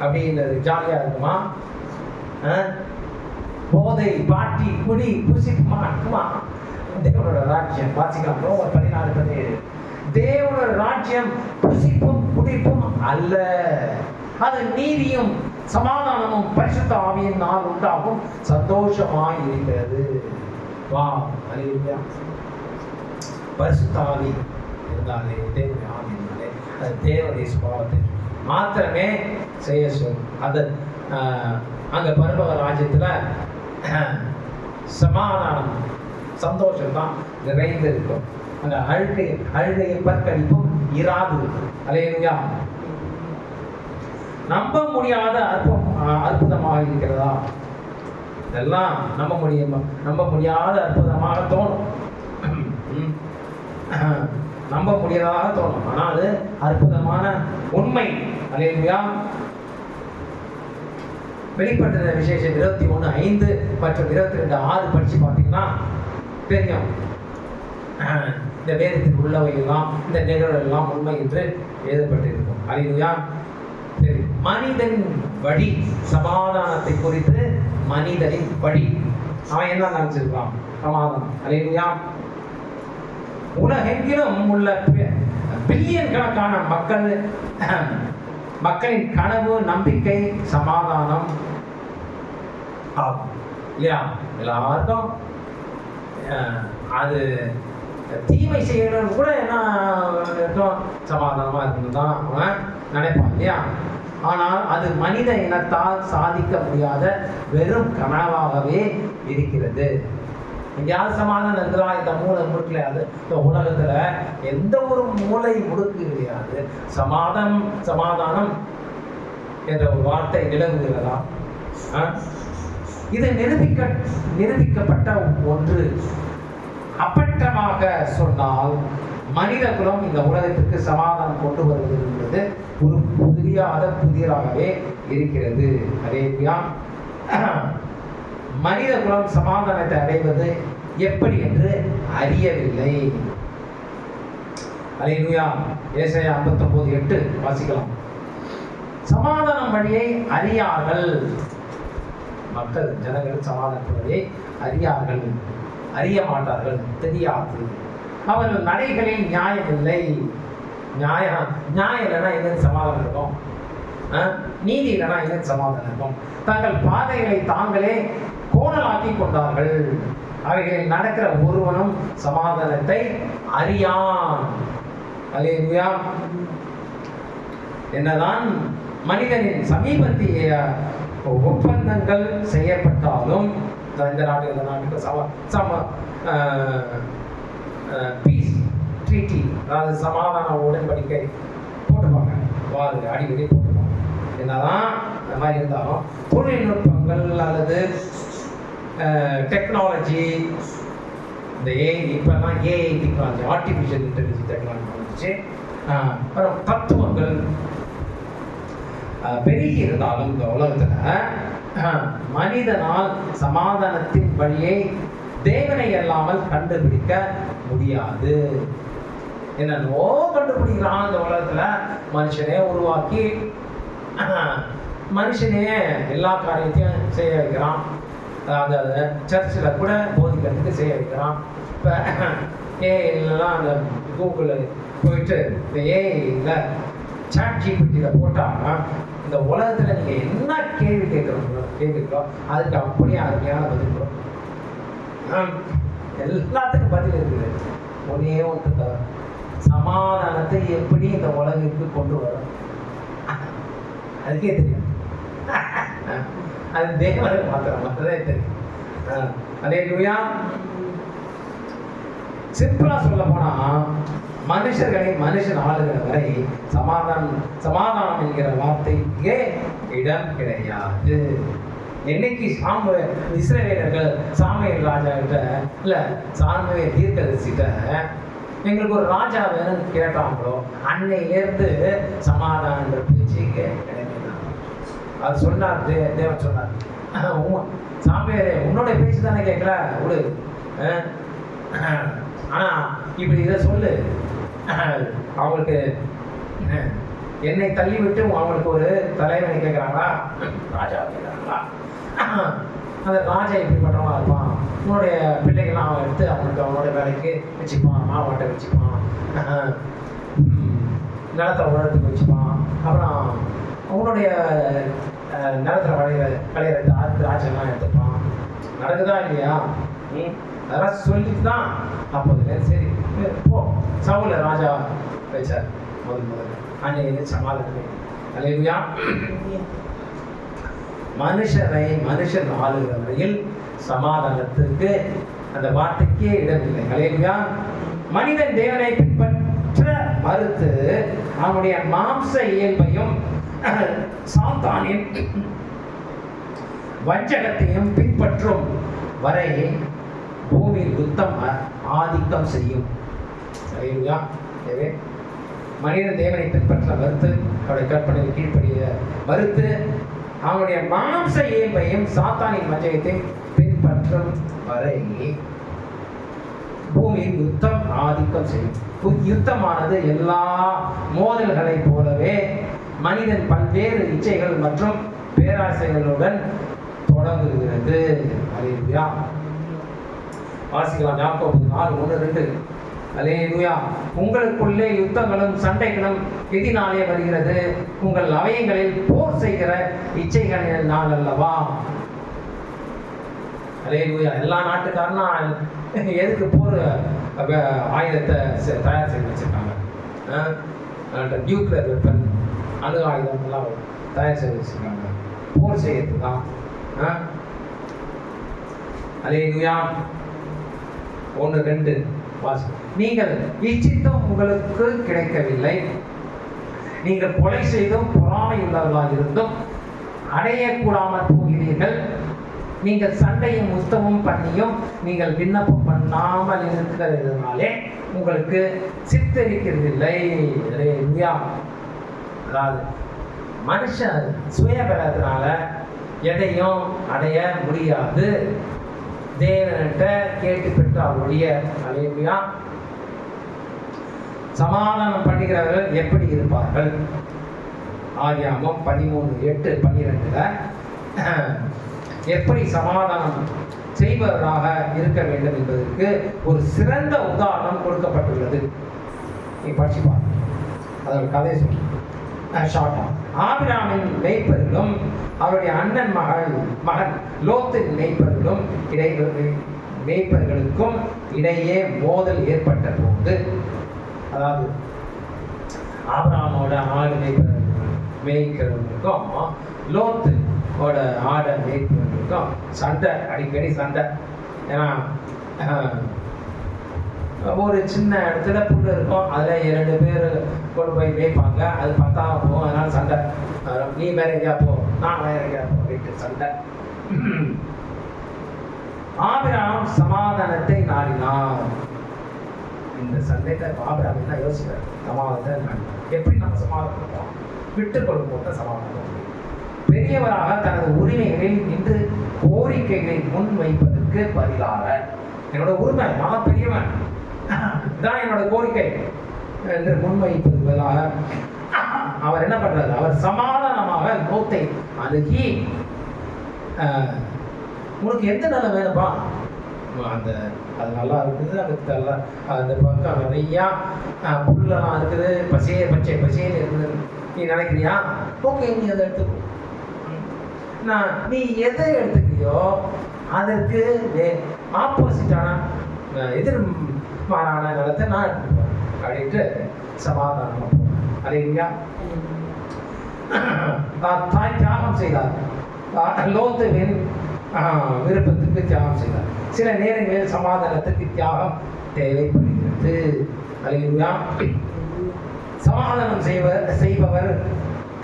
அப்படின்றது ஜாலியா இருக்குமா? போதை, பார்ட்டி, குடி, புசிப்புமா இருக்குமா? தேவனோட ராஜ்யம் வாசிக்கலாம். ரோமர் 14:17. தேவனோட ராஜ்யம் புசிப்பும் குடிப்பும் அல்ல, அது நீதியும் சமாதானமும் பரிசுத்த ஆவியினால் உண்டாகும் சந்தோஷமாய் இருக்கிறது. வா, அல்லேலூயா. பரிசுத்த ஆவி இருந்தாலே, தேவனுடைய ஆவி இருந்தாலே, அது தேவனுடைய சுபாவத்தை மாத்திரமே செய்ய சொல்லும். அது அங்க பரலோக ராஜ்யத்துல சமாதானம் சந்தோஷம் தான் நிறைந்து இருக்கும். அந்த அழுகையும் பற்கடிப்பும் இராது. அல்லேலூயா. நம்ப முடியாத அற்புதமாக இருக்கிறதா? இதெல்லாம் நம்ப முடியாத அற்புதமாக தோணும். நம்ப முடியாததாக தோணும், ஆனால் அது அற்புதமான உண்மை. அல்லேலூயா. வெளிப்பட்ட விசேஷம் 21:5 மற்றும் 22:6 படிச்சு பார்த்தீங்கன்னா தெரியும். இந்த வேதத்தில் உள்ளவையெல்லாம், இந்த நிகழ்வெல்லாம் உண்மை என்று எழுதப்பட்டிருக்கும். அல்லேலூயா. சரி, மனிதனின் வழி சமாதானத்தை குறித்து மனிதனின் வழி அவன் என்ன நினைச்சிருக்கான்? சமாதானம். அல்லேலூயா. உலகெங்கிலும் உள்ள பில்லியன் கணக்கான மக்களின் கனவு, நம்பிக்கை சமாதானம் ஆகும் இல்லையா? எல்லாருக்கும் அது தீமை செய்யணும் கூட என்ன இருக்கும்? சமாதானமா இருக்கணும் தான் அவன் நினைப்பான் இல்லையா? ஆனால் அது மனித இனத்தால் சாதிக்க முடியாத வெறும் கனவாகவே இருக்கிறது. எங்கேயாவது சமாதானம் இருக்குதா? இந்த மூளை முடுக்கலையாது. இந்த உலகத்துல எந்த ஒரு மூளை முடுக்கு கிடையாது. சமாதானம் என்ற ஒரு வார்த்தை நிலவுகிறதா? இது நிரூபிக்கப்பட்ட ஒன்று. அப்பட்டமாக சொன்னால் மனித குலம் இந்த உலகத்திற்கு சமாதானம் கொண்டு வருவது என்பது ஒரு புதிராகவே இருக்கிறது. அல்லேலூயா. மனித குலம் சமாதானத்தை அடைவது எப்படி என்று அறியவில்லை. அல்லேலூயா. ஏசாயா 59:8 வாசிக்கலாம். சமாதானம் வழியை அறியார்கள். மக்கள், ஜனங்கள் சமாதான வழியை அறியார்கள், அறிய மாட்டார்கள், தெரியாது. அவர்கள் நடைகளில் நியாயம் இல்லை. நியாயம் இல்லைன்னா எங்க சமாதானம் இருக்கும்? நீதி இல்லைன்னா எங்க சமாதானம் இருக்கும்? தங்கள் பாதைகளை தாங்களே கோணலாக்கி கொண்டார்கள். அவைகளில் நடக்கிற ஒருவனும் சமாதானத்தை அறியான். அல்லேலூயா. என்னதான் மனிதனின் சமீபத்திய ஒப்பந்தங்கள் செய்யப்பட்டாலும் இந்த நாட்டுக்கு பீஸ் ட்ரீட்டி, அதாவது சமாதான உடன்படிக்கை போட்டுப்பாங்க, அடிக்கடி போட்டுப்பாங்க. என்னதான் அந்த மாதிரி இருந்தாலும் தொழில்நுட்பங்கள் அல்லது டெக்னாலஜி, இந்த இப்போல்லாம் AI technology, artificial intelligence technology வந்துச்சு. அப்புறம் தத்துவங்கள் பெருகி இருந்தாலும் இந்த உலகத்தில் மனிதனால் சமாதானத்தின் வழியை தேவனை அல்லாமல் கண்டுபிடிக்க முடியாது. என்னென்னோ கண்டுபிடிக்கிறான் இந்த உலகத்துல. மனுஷனே உருவாக்கி மனுஷனே எல்லா காரியத்தையும் செய்ய வைக்கிறான். அதாவது சர்ச்சில் கூட போதிக்கிறதுக்கு செய்ய வைக்கிறான். இப்போ ஏஐலாம் அந்த கூகுளில் போயிட்டு இந்த ஏஐயில் ChatGPT போட்டாங்கன்னா இந்த உலகத்தில் நீங்கள் என்ன கேள்வி கேட்குறீங்களோ அதுக்கு அப்படியே அருமையான பதில் வரும். எல்லாத்துக்கும் பதில் இருக்குது. ஒன்னே ஒன்று, சமாதானத்தை எப்படி இந்த உலகிற்கு கொண்டு வரும் அதுக்கே தெரியும். அது தேவனை மாத்திரமே தெரியும். அல்லேலூயா. சிம்பிளா சொல்ல போனா மனுஷர்களை மனுஷன் ஆளுகிற வரை சமாதானம் என்கிற வார்த்தைக்கே இடம் கிடையாது. என்னைக்கு இஸ்ரவேலர்கள் சாமுவேல் ராஜா கிட்ட இல்ல சாமுவேல் தீர்க்கதரிசிட்ட எங்களுக்கு ஒரு ராஜா வேணும்னு கேட்டாங்களோ அன்னையிலேருந்து சமாதான பேச்சு கிடையாது. அது சொன்னார் தேவன் சொன்னார், சாமியாரே உன்னோட பேச்சு தானே கேட்கல விடு, ஆனா இப்படி இதை சொல்லு, அவங்களுக்கு என்னை தள்ளி விட்டு அவங்களுக்கு ஒரு தலைவனை கேட்குறாங்களா, ராஜா கேட்குறாங்களா, அந்த ராஜா எப்படி பண்ணுறவங்களா இருப்பான், உன்னுடைய பிள்ளைகள்லாம் அவன் எடுத்து அவனுக்கு அவனோட வேலைக்கு வச்சுப்பான், மாவாட்டை வச்சுப்பான், நிலத்தை உழறதுக்கு வச்சுப்பான், அப்புறம் அவனுடைய நிலத்தில் விளையிற திராட்சைலாம் எடுத்துப்பான். நடக்குதா இல்லையா? அதெல்லாம் சொல்லிட்டு தான் அப்போது சரி போ சவுல ராஜா வச்சார். முதல்ல அன்னைக்கு சமாதானமே. அல்லேலூயா. மனுஷன் ஆளுகிற வரையில் சமாதானத்திற்கு அந்த வார்த்தைக்கே இடமில்லை. அல்லேலூயா. மனிதன் தேவனை பின்பற்ற மறுத்து அவனுடைய மாம்ச இயல்பையும் சாத்தானின் வஞ்சகத்தையும் பின்பற்றும் வரை பூமியில் யுத்தம் ஆதிக்கம் செய்யும். அல்லேலூயா. எனவே மனிதன் தேவனை பின்பற்ற மறுத்து அவருடைய கற்பனை கீழ்ப்படிய மறுத்து அவனுடைய மாம்ச இயல்பையும் சாத்தானின் வஞ்சகத்தையும் பின்பற்றும் வரை பூமியில் யுத்தம் ஆதிக்கம் செய்யும். யுத்தமானது எல்லா மோதல்களை போலவே மனிதன் பல்வேறு இச்சைகள் மற்றும் பேராசைகளுடன் தொடங்குகிறது. அல்லேலூயா. வாசிக்கலாம் யாக்கோபு 4:1-2. அல்லேலூயா. உங்களுக்குள்ளே யுத்தங்களும் சண்டைகளும் எதினாலே வருகிறது, உங்கள் அவயங்களில் போர் செய்கிற இச்சைகளின் நாள் அல்லவா. அல்லேலூயா. எல்லா நாட்டுக்காரனும் எதுக்கு போர் ஆயுதத்தை தயார் செய்து வச்சிருக்காங்க. நியூக்ளியர் வெப்பன், அணு ஆயுதம் எல்லாம் தயார் செய்து வச்சிருக்காங்க போர் செய்யறது தான். அல்லேலூயா. 1:2 வாசி. நீங்கள் இச்சித்தும் உங்களுக்கு கிடைக்கவில்லை, நீங்கள் கொலை செய்தும் பொறாமை உள்ளவர்களாக இருந்தும் அடையக்கூடாமல் போகிறீர்கள், நீங்கள் சண்டையும் உத்தமும் பண்ணியும் நீங்கள் விண்ணப்பம் பண்ணாமல் இருக்கிறதுனாலே உங்களுக்கு சித்தரிக்கிறதில்லை. அதாவது மனுஷன் சுயபலத்தினால எதையும் அடைய முடியாது. தேவன்கிட்ட கேட்டு பெற்றால் ஒழிய. அல்லேலூயா. சமாதானம் பண்ணுகிறவர்கள் எப்படி இருப்பார்கள்? ஆதியாகமம் 13:8-12 எப்படி சமாதானம் செய்பவராக இருக்க வேண்டும் என்பதற்கு ஒரு சிறந்த உதாரணம் கொடுக்கப்பட்டுள்ளது. நீ படிச்சுப்பார், அதோட கதை சொல்லி ஷார்ட்டா. ஆபிராமின் மேய்ப்பர்களும் அவருடைய அண்ணன் மகன் லோத்தின் மேய்ப்பர்களுக்கும் இடையே மோதல் ஏற்பட்ட போது, அதாவது ஆபிராமோட ஆடு மேய்க்கிறவங்களுக்கும் லோத்தோட ஆடை மேய்க்கிறவங்களுக்கும் சண்டை, அடிக்கடி சண்டை. ஏன்னா ஒரு சின்ன இடத்துல புல் இருக்கும், அதில் 2 பேர் கொண்டு போய் மேய்ப்பாங்க, அது பத்தாம போகும், அதனால சண்டை. நீ வேற எங்கேயா போ, நான் வேற எங்கேயா போ வீட்டு சண்டை. ஆபிரகாம் சமாதானத்தை நாடினார். இந்த சண்டைக்கு ஆபிரகாம் என்ன யோசிக்கிறார்? சமாதானத்தை நாடினார். எப்படி நம்ம சமாதானம் விட்டு கொடுப்போம் சமாதானம். பெரியவராக தனது உரிமைகளில் நின்று கோரிக்கைகளை முன் வைப்பதற்கு பதிலாக, என்னோட உரிமை, நான் பெரியவன், இதான் என்னோட கோரிக்கை என்று முன்வைப்பது பதிலாக அவர் என்ன பண்றாரு? அவர் சமாதானமாக லோத்தை அணுகி, உனக்கு எந்த நிலம் வேணும்பா, அது நல்லா இருக்குது, அதுக்கு நல்லா அந்த பக்கம் நிறையா புல்லெல்லாம் இருக்குது, பச்சையில் இருக்குது, நீ நினைக்கிறியா? ஓகே, நீ அதை எடுத்துக்கோ. நீ எதை எடுத்துக்கிறியோ அதற்கு ஆப்போசிட்டான எதிர்மாறான நிலத்தை நான் எடுத்துப்பேன் அப்படின்ட்டு சமாதானமாக போவேன். அல்லேலூயா. தாய் தியாகம் செய்தார், லோத்துவின் விருப்பத்துக்கு தியாகம் செய்தார். சில நேரங்களில் சமாதானத்துக்கு தியாகம் தேவைப்படுகிறது. அல்லேலூயா. சமாதானம் செய்பவர்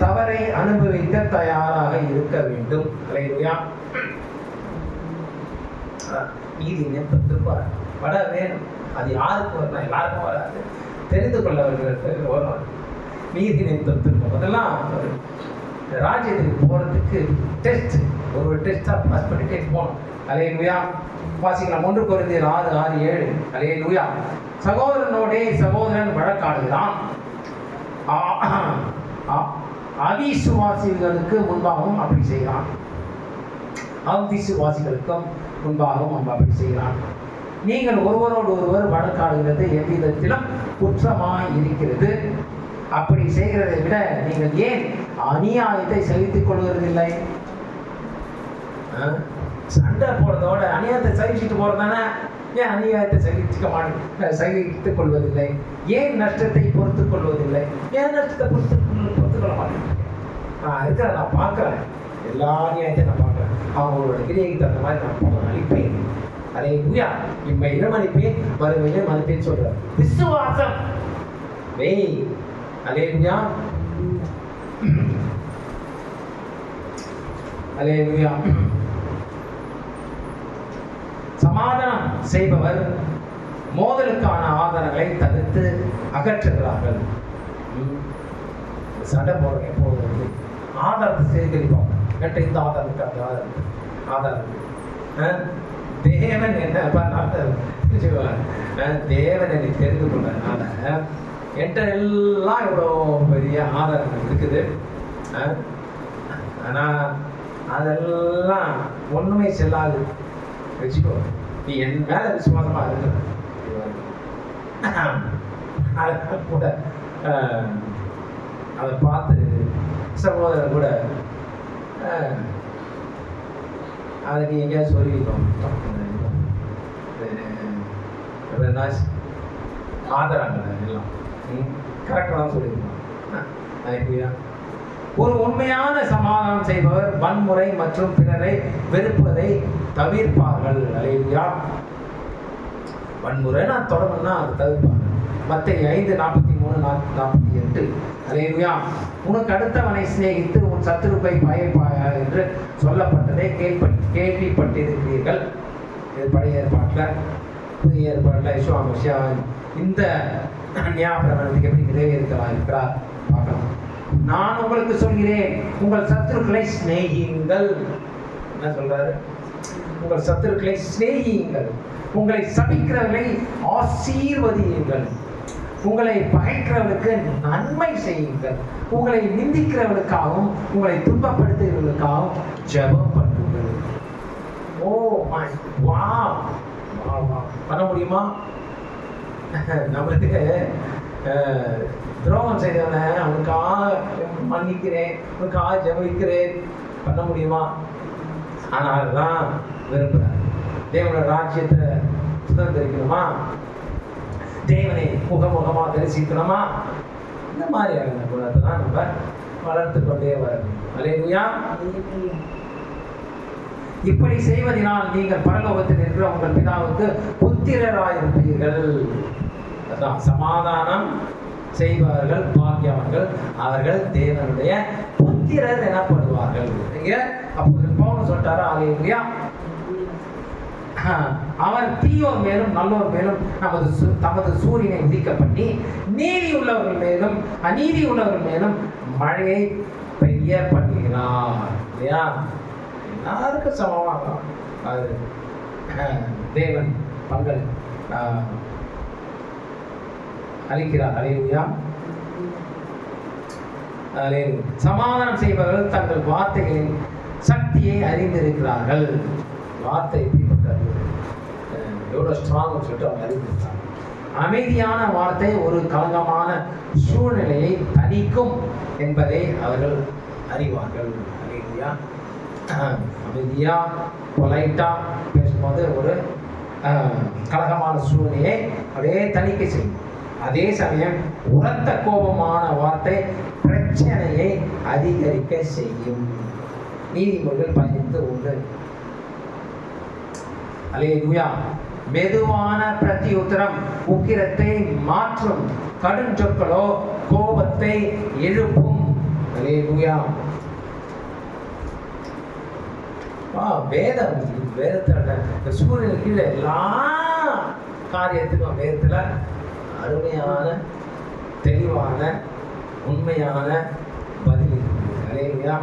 தவறை அனுபவிக்க தயாராக இருக்க வேண்டும். அல்லேலூயா. நீதி 10 வட வேணும். அது யாருக்கு வரணும்? எல்லாருக்கும் வராது. தெரிந்து கொள்ளவர்களுக்கு வரும். நீதி நிமித்தத்திற்கு முதல்லாம் ராஜ்யத்துக்கு போகிறதுக்கு டெஸ்ட், ஒரு டெஸ்ட்டாக பாஸ் பண்ணிட்டே போகணும். அல்லேலூயா. வாசிக்கலாம் 1 கொரிந்தியர் 6:6-7. அல்லேலூயா. சகோதரனோடே சகோதரன் வழக்காடுகிறான், அவிசுவாசிகளுக்கு முன்பாகவும் அப்படி செய்கிறான், அவிசுவாசிகளுக்கும் முன்பாகவும் அப்படி செய்கிறான். நீங்கள் ஒருவரோடு ஒருவர் வழக்காடுகிறது எவ்விதத்திலும் குற்றமாய் இருக்கிறது. அப்படி செய்கிறதை விட நீங்கள் ஏன் அநியாயத்தை சகித்துக் கொள்வதில்லை? சண்டை போடுறதோட அநியாயத்தை சகிச்சுட்டு போறதானே. ஏன் அநியாயத்தை சகித்துக் கொள்வதில்லை? ஏன் நஷ்டத்தை பொறுத்துக் கொள்வதில்லை? ஏன் நஷ்டத்தை பொறுத்துக் கொள்ள மாட்டேன்? நான் இருக்கிற, நான் பார்க்குறேன், எல்லா அநியாயத்தையும் நான் பார்க்குறேன். அவங்களோட கிரியைக்கு தகுந்த மாதிரி நான் அழிப்பேன். அல்லேலூயா. இம்மையிலும் அழிப்பேன், மறுமையிலும் அழிப்பேன்னு சொல்றார். விசுவாசம் வேய். அல்லேலூயா. அல்லேலூயா. சமாதானம் செய்பவர் மோதலுக்கான ஆதாரங்களை தடுத்து அகற்றுகிறார்கள். சண்டை போடுற எப்போது ஆதாரத்தை சேகரிப்பாங்க. இந்த ஆதாரத்துக்கு அந்த ஆதாரம் தேவன் என்ன தேவன் என்னை தெரிந்து கொண்டதுனால என்கிட்ட எல்லாம் இவ்வளோ பெரிய ஆதாரங்கள் இருக்குது. ஆனால் அதெல்லாம் ஒன்றுமே செல்லாது. வச்சுக்கோ, நீ என் மேல விசுவாசமா இருக்கிற கூட அதை பார்த்து சகோதரர் கூட அதை நீ எங்கேயாவது சொல்லிக்கணும். ஆதரங்கள் எல்லாம் கரெக்டாக தான் சொல்லியிருக்கோம். ஒரு உண்மையான சமாதானம் செய்பவர் வன்முறை மற்றும் பிறரை வெறுப்பதை தவிர்ப்பார்கள். அல்லேலூயா. வன்முறை நான் தொடர்புன்னா அதை தவிர்ப்பாங்க. மத்தேயு 5:43-48. அல்லேலூயா. உனக்கு அடுத்தவனை சிநேகித்து உன் சத்துருவை பயப்பாயா என்று சொல்லப்பட்டதை கேள்விப்பட்டிருக்கிறீர்கள். இது பழைய ஏற்பாட்டில். புதிய ஏற்பாட்டில் யெஷுவா இந்த ஞாபகத்துக்கு எப்படி நிறைவேற்கிறார் பார்க்கலாம். நான் உங்களுக்கு சொல்கிறேன், உங்கள் சத்துருக்களை சிநேகியுங்கள். என்ன சொல்றாரு? உங்கள் சத்துருக்களை சிநேகியுங்கள், உங்களை சபிக்கிறவர்களை ஆசீர்வதியுங்கள், உங்களை பகைக்கிறவர்களுக்கு நன்மை செய்யுங்கள், உங்களை நிந்திக்கிறவர்களுக்காகவும் உங்களை துன்பப்படுத்துகிறவர்களுக்காகவும் ஜெபம் பண்ணுங்கள். Oh my wow. பண்ண முடியுமா? நம்மளுக்கு துரோகம் செய்தவனை அவனுக்காக மன்னிக்கிறேன், அவனுக்காக ஜெபிக்கிறேன் பண்ண முடியுமா? ஆனால் அதுதான் விரும்புகிறார். தேவனோட ராஜ்யத்தை சுதந்திரிக்கணுமா, தேவனை முகமுகமா தரிசிக்கணுமா, இந்த மாதிரியான குணத்தை தான் நம்ம வளர்த்து கொண்டே வரணும். அல்லேலூயா. இப்படி செய்வதனால் நீங்கள் பரலோகத்தில் இருக்கிற உங்கள் பிதாவுக்கு புத்திரராயிருப்பீர்கள். அதான் சமாதானம் செய்வார்கள் பாக்கியவான்கள், அவர்கள் தேவனுடைய புத்திரர் எனப்படுவார்கள். அப்போது பவுல் சொல்லிட்டாரா? அல்லேலூயா. அவர் தீயோர் மேலும் நல்லோர் மேலும் தமது சூரியனை உதிக்க பண்ணி நீதி உள்ளவர்கள் மேலும் அநீதி உள்ளவர்கள் மேலும் மழையை பெய்ய பண்ணுகிறார். இல்லையா? எல்லாருக்கும் சமமாக அது தேவன் பங்கள் அளிக்கிறார். அல்லேலூயா. சமாதானம் செய்பவர்கள் தங்கள் வார்த்தைகளின் சக்தியை அறிந்திருக்கிறார்கள். வார்த்தை எப்படிப்பட்டது, எவ்வளோ ஸ்ட்ராங்னு சொல்லிட்டு அவங்க அறிந்திருக்கிறாங்க. அமைதியான வார்த்தை ஒரு கலங்கமான சூழ்நிலையை தணிக்கும் என்பதை அவர்கள் அறிவார்கள். அல்லேலூயா. அமைதியா பொலைட்டா பேசும்போது ஒரு கலகமான சூழ்நிலையை அப்படியே தணிக்கை செய்யும். அதே சமயம் உரத்த கோபமான வார்த்தை பிரச்சனையை அதிகரிக்க செய்யும். நீதிமொழிகள் 15:1. அல்லேலூயா. மெதுவான பிரதியுத்தரம் உக்கிரத்தை மாற்றும், கடும் சொற்களோ கோபத்தை எழுப்பும். அல்லேலூயா. வேதத்தோட சூரியன் கீழே எல்லாம் காரியத்துக்கும் வேதத்துல அருமையான தெளிவான உண்மையான பதில் இல்லையா?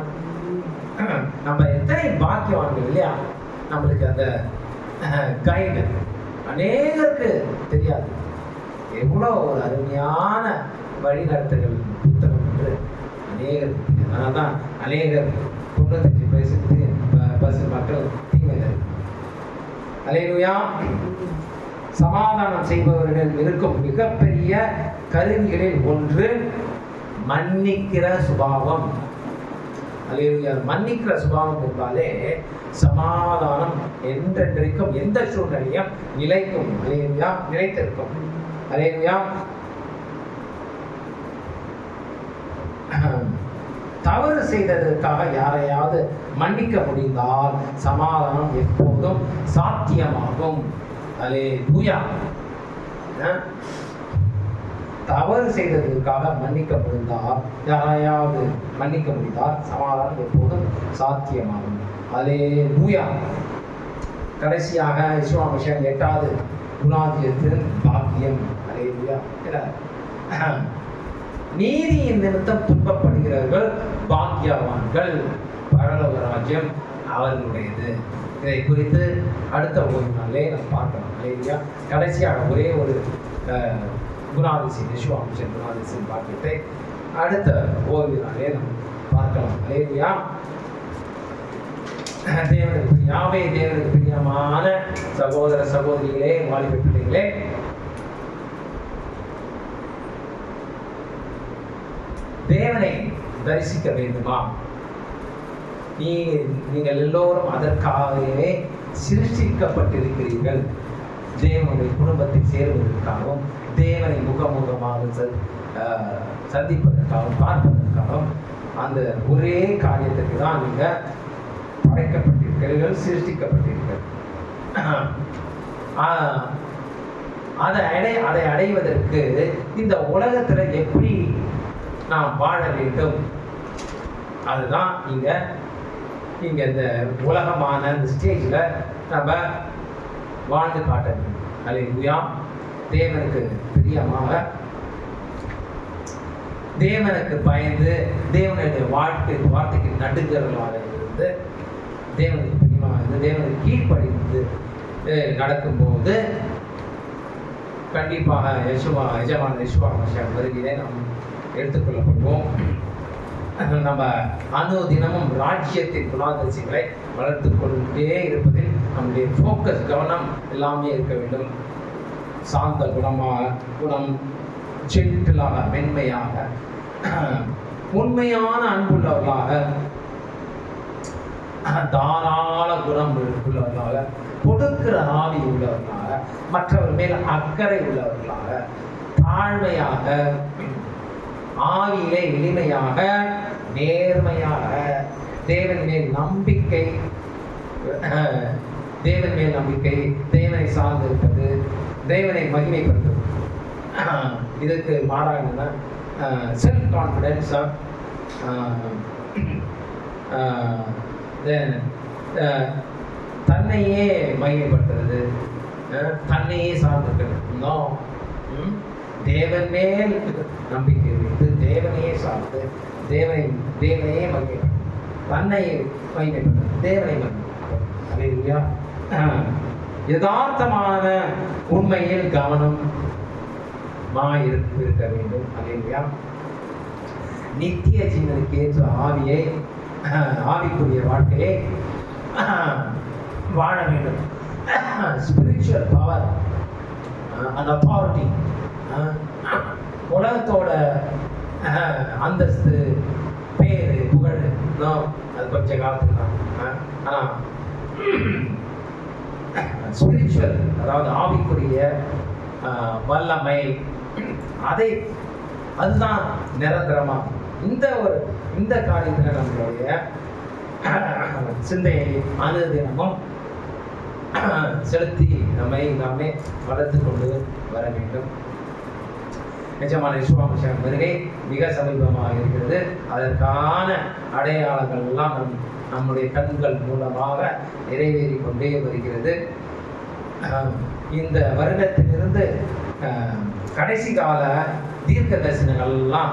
நம்ம எத்தனை பாக்கியவான்கள் இல்லையா? நம்மளுக்கு அந்த கைடு அநேகருக்கு தெரியாது. எவ்வளோ ஒரு அருமையான வழிநடத்துகள் புத்தகம் என்று அநேகருக்கு தெரியாது. அதனால தான் அநேகர் 95% மக்கள் தீமையில். அல்லேலூயா. சமாதானம் செய்பவர்கள் இருக்கும் மிகப்பெரிய கருவிகளில் ஒன்று மன்னிக்கிற சுபாவம். அல்லேலூயா. மன்னிக்கிற சுபாவம் என்றாலே சமாதானம் என்றென்றைக்கும் எந்த சூழ்நிலையும் நிலைக்கும். அல்லேலூயா. நிலைத்திருக்கும். அல்லேலூயா. தவறு செய்ததற்காக யாரையாவது மன்னிக்க முடிந்தால் சமாதானம் எப்போதும் சாத்தியமாகும். அல்லேலூயா. தவறு செய்ததற்காக மன்னிக்க முடிந்தால் யாரையாவது மன்னிக்க முடிந்தால் சமாதானம் எப்போதும் சாத்தியமாகும். அல்லேலூயா. கடைசியாக இஸ்வாமிஷன் 8வது குணாதிசயத்தின் பாக்கியம். அல்லேலூயா. நீதியின் நிமித்தம் துன்பப்படுகிறவர்கள் பாக்கியவான்கள், பரலோக ராஜ்யம் அவர்களுடையது. இதை குறித்து அடுத்த ஒரு நாளே நாம் பார்க்கலாம். அல்லேலூயா. கடைசியாக ஒரே ஒரு குணாதிசயம், இஸ்வாமிஷன் குணாதிசயம் பாக்கியத்தை அடுத்த ஓய்வு நாளே நாம் பார்க்கலாம். அல்லேலூயா. தேவனுக்கு பிரியமான சகோதர சகோதரிகளே, வாலிப பிள்ளைகளே, தேவனை தரிசிக்க வேண்டுமா? நீங்கள் எல்லோரும் அதற்காகவே சிருஷ்டிக்கப்பட்டிருக்கிறீர்கள். தேவனுடைய குடும்பத்தை சேர்வதற்காகவும் தேவனை முகமுகமாக சந்திப்பதற்காகவும் பார்ப்பதற்காகவும் அந்த ஒரே காரியத்திற்கு தான் நீங்கள் படைக்கப்பட்டிருக்கிறீர்கள், சிருஷ்டிக்கப்பட்டிருக்கிறீர்கள். அதை அடைவதற்கு இந்த உலகத்துல எப்படி நாம் வாழ வேண்டும், அதுதான் இங்க இந்த உலகமான இந்த ஸ்டேஜ்ல நம்ம வாழ்ந்து காட்ட வேண்டும். அல்லேலூயா. தேவனுக்கு பிரியமாக, தேவனுக்கு பயந்து, தேவனுடைய வார்த்தைக்கு நடுங்கிறவர்களாக இருந்து, தேவனுக்கு பிரியமாக இருந்து, தேவனுக்கு கீழ்ப்படிந்து நடக்கும்போது கண்டிப்பாக எஜமான யெகோவா வருகிறே நாம் எடுத்துக்கொள்ளப்படுவோம். நம்ம தினமும் ராஜ்யத்தின் குணாதிசயங்களை வளர்த்து கொண்டே இருப்பதில் நம்முடைய ஃபோக்கஸ், கவனம் எல்லாமே இருக்க வேண்டும். சாந்த குணம், ஜென்டிலாக, மென்மையாக, உண்மையான அன்புள்ளவர்களாக, தாராள குணம் உள்ளவர்களாக, கொடுக்கிற ஆவி உள்ளவர்களாக, மற்றவர் மேல் அக்கறை உள்ளவர்களாக, தாழ்மையாக, ஆவியிலே எளிமையாக, நேர்மையாக, தேவன் மேல் நம்பிக்கை, தேவனை சார்ந்திருப்பது, தேவனை மகிமைப்படுத்துவது. இதுக்கு மாறாக செல்ஃப் கான்ஃபிடென்ஸ், தன்னையே மகிமைப்படுத்துறது, தன்னையே சார்ந்திருக்கிறது. தேவன் மேல் நம்பிக்கை வைத்து, தேவனையே சார்ந்து, தேவனையே மகிமைப்படுத்தும், தன்னை மகிமைப்படுத்தும், தேவனை மகிமைப்படுத்தும். அல்லேலூயா. யதார்த்தமான உண்மையில் கவனம் இருக்க வேண்டும். அல்லேலூயா. நித்திய ஜீவனுக்கு ஏற்ற ஆவியை, ஆவிக்குரிய வாழ்க்கையை வாழ வேண்டும். ஸ்பிரிச்சுவல் பவர் அண்ட் அத்தாரிட்டி, உலகத்தோட அந்தஸ்து, பேரு, புகழ், அது கொஞ்ச காலத்துக்கு தான். ஆனால் ஸ்பிரிச்சுவல், அதாவது ஆவிக்குரிய வல்லமை, அதுதான் நிரந்தரமா. இந்த காரியத்தில் நம்மளுடைய சிந்தையை அனுதினமும் செலுத்தி நாமே வளர்த்து கொண்டு வர வேண்டும். நிஜமான யெகோவா வருகை மிக சமீபமாக இருக்கிறது. அதற்கான அடையாளங்கள் எல்லாம் நம்முடைய கண்கள் மூலமாக நிறைவேறி கொண்டே வருகிறது. இந்த வருடத்திலிருந்து கடைசி கால தீர்க்க தரிசனங்கள்லாம்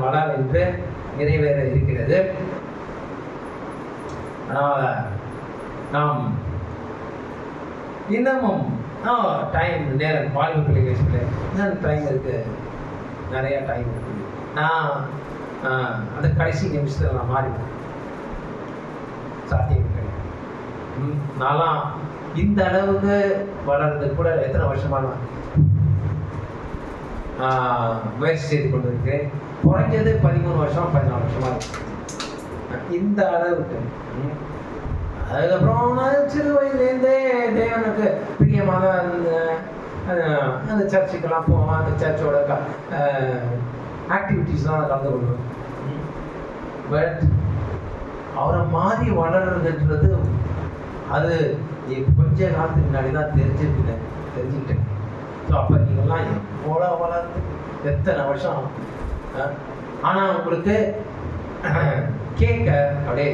மழை என்று நிறைவேற இருக்கிறது. அதனால் நாம் இன்னமும் டைம் நேரம் வாலிப பிள்ளைகள் இன்னும் டைம் இருக்கு, நிறைய டைம் இருக்கு. நான் அந்த கடைசி நிமிஷத்தில் நான் மாறிடுவேன், சாத்தியம் கிடையாது. நான்லாம் இந்த அளவுக்கு வளர்றது கூட எத்தனை வருஷமா நான் முயற்சி செய்து கொண்டு இருக்கிறேன். குறைஞ்சது 13 வருஷம் 14 வருஷமா இருக்கு இந்த அளவுக்கு. அதுக்கப்புறம் சிறு வயதுலேருந்தே தேவனுக்கு பிரியமாக அந்த சர்ச்சுக்கெல்லாம் போவேன். அந்த சர்ச்சோட ஆக்டிவிட்டீஸ்லாம் கலந்து கொள்வேன். பட் அவரை மாறி வளர்றதுன்றது அது கொஞ்ச காலத்துக்கு முன்னாடி தான் தெரிஞ்சுக்கிட்டேன். ஸோ அப்போ நீங்கள்லாம் எவ்வளோ வளர்ந்து எத்தனை வருஷம், ஆனால் உங்களுக்கு கேட்க அப்படியே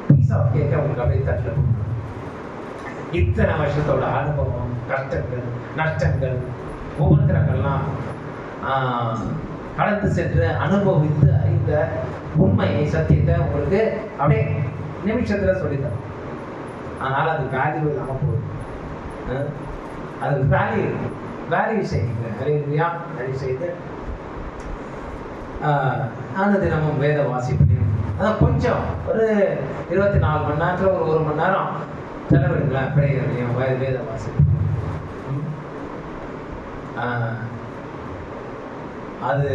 பீஸ் ஆஃப் கேட்க உங்களுக்கு அப்படியே தட்டில் இத்தனை வருஷத்தோட அனுபவம், கஷ்டங்கள், நஷ்டங்கள், உபத்திரங்கள்லாம் கடந்து சென்று அனுபவித்து அறிந்த உண்மையை, சத்தியத்தை உங்களுக்கு அப்படியே நிமிஷத்தில் சொல்லித்தரும். அதனால் அது வேல்யூ இல்லாமல் போகுது. அது வேல்யூ செய்யுங்க. வேல்யூ செய்து தினமும் வேத வாசிப்பு. அதான் கொஞ்சம் ஒரு 24 மணி நேரத்தில் ஒரு 1 மணி நேரம் செலவிடுங்களேன் பிரேயர்லையும் வேத வாசிப்பு. அது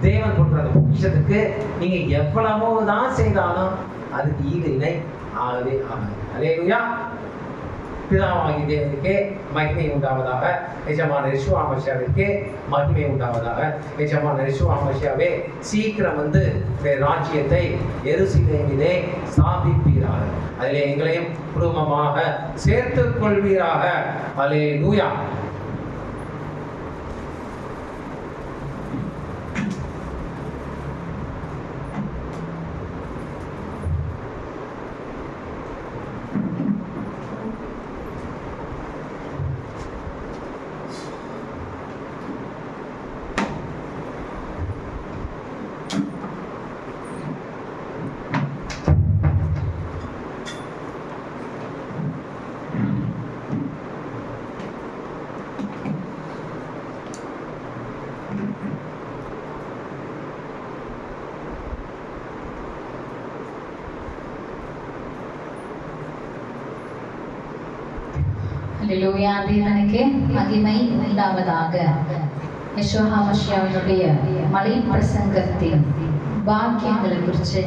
தேவன் கொடுக்குற அந்த பொக்கிஷத்துக்கு நீங்கள் எவ்வளவோ தான் செய்தாலும் அதுக்கு ஈடு இணை ஆகவே ஆகாது. அல்லேலூயா. பிதாவாகி தேவனுக்கே மகிமை உண்டாவதாக. எஜமான யெஷுவா மசியாவிற்கே மகிமை உண்டாவதாக. எஜமான யெஷுவா மசியாவே சீக்கிரம் வந்து ராஜ்யத்தை எருசலேமிலே ஸ்தாபிப்பீராக. அதிலே எங்களையும் குடும்பமாக சேர்த்துக் கொள்வீராக. அல்லேலூயா. அல்லேலூயா. தேவனுக்கு மகிமை உண்டாவதாக. யெஷுவா மசியாவினுடைய மலை பிரசங்கத்தின் பாக்கியங்களை குறித்து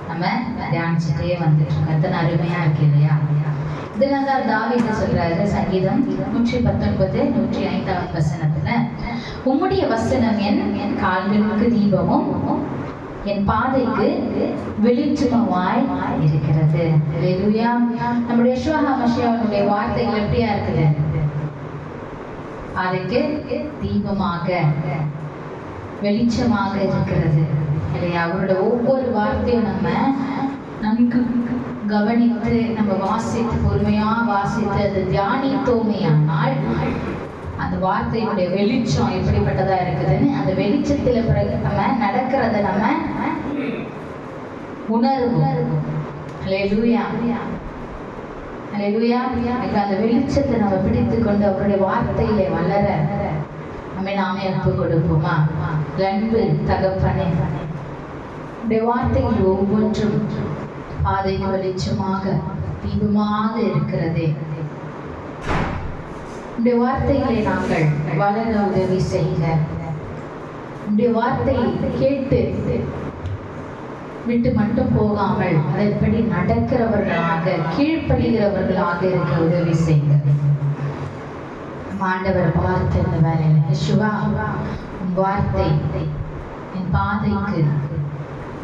நம்ம தியானிச்சுட்டே வந்துட்டு இருக்கோம். எத்தனை அருமையா இருக்கு இல்லையா? இதுல தான் தாவீது சொல்றாரு, சங்கீதம் 119 105 வசனத்துல, உம்முடைய வசனம் என் கால்களுக்கு தீபமும் என் பாதைக்கு வெளிச்சமாய் இருக்கிறது. அல்லேலூயா. நம்முடைய யெஷுவா மசியாவினுடைய வார்த்தைகள் எப்படியா இருக்குது? பாதைக்கு தீபமாக வெளிச்சமாக இருக்கிறது இல்லையா? அவருடைய ஒவ்வொரு வார்த்தையும் நம்ம நன்கு கவனித்து நம்ம வாசித்து பொறுமையாக வாசித்து அது தியானித்தோமையானால் அந்த வார்த்தையுடைய வெளிச்சம் எப்படிப்பட்டதா இருக்குதுன்னு அந்த வெளிச்சத்துல பிறகு நம்ம நடக்கிறத நம்ம உணர்வோம். அல்லேலூயா. அல்லேலூயா. அந்த வெளிச்சத்தை நம்ம பிடித்து கொண்டு அவருடைய வார்த்தையிலே வளர நாமே அன்பு கொடுப்போமா? அன்பு தகப்பனே, உடைய வார்த்தைகள் ஒவ்வொன்றும் பாதைக்கு வெளிச்சமாக தீபமாக இருக்கிறதே. உடைய வார்த்தைகளை நாங்கள் வளர உதவி செய்க. உடைய வார்த்தையை கேட்டு விட்டு மட்டும் போகாமல் அதன்படி நடக்கிறவர்களாக கீழ்ப்படுகிறவர்களாக இருக்க உதவி செய்க. ஆண்டவர் பார்த்த இந்த வேலையில் யெஷுவா வார்த்தை என் பாதைக்கு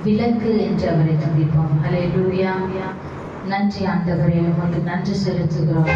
விலக்கு என்று அவரை துதிப்போம். அல்லேலூயா. நன்றி ஆண்டவரே, உமக்கு நன்றி செலுத்துகிறோம்.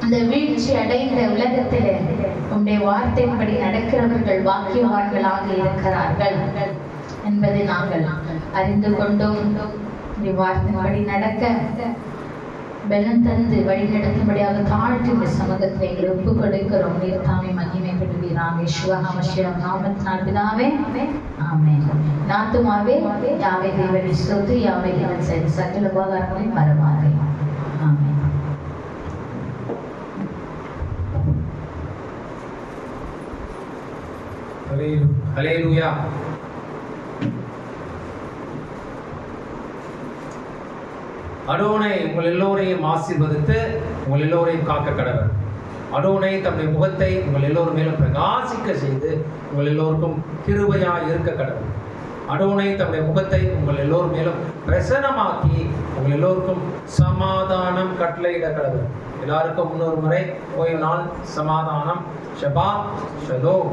அந்த வீழ்ச்சி அடைந்த உலகத்திலே உம்முடைய வார்த்தையின்படி நடக்கிறவர்கள் பாக்கியவான்களாக இருக்கிறார்கள் என்பதை நாங்கள் அறிந்து கொண்டோம். வார்த்தையின்படி நடக்க பலன் தந்து வழி நடத்தும்படியாக தாழ்த்தி இந்த சமூகத்தை எங்களை ஒப்பு கொடுக்கிறோம். நீர் தாமே மகிமைப்படுவீராக. யேசுவா மசியா நாமத்தினால் பிதாவே ஆமென். நாத்துமாவே யாவே தேவனை ஸ்தோத்திரி, யாவே தேவன் செய்த சகல உபகாரங்களையும் மறவாதே. ஆமென். ஹல்லேலூயா. அடோனை உங்கள் எல்லோரையும் ஆசீர்வதித்து உங்கள் எல்லோரையும் காக்க கடவர். அடோனை தம்முடைய முகத்தை உங்கள் எல்லோரும் மேலும் பிரகாசிக்க செய்து உங்கள் எல்லோருக்கும் கிருபையாய் இருக்க கடவர். அடோனை தம்முடைய முகத்தை உங்கள் எல்லோரும் மேலும் பிரசன்னமாக்கி உங்கள் எல்லோருக்கும் சமாதானம் கட்டளையிட கடவர். எல்லாருக்கும் இன்னொரு முறை ஓய்வு நாள் சமாதானம். ஷபா ஷலோம்.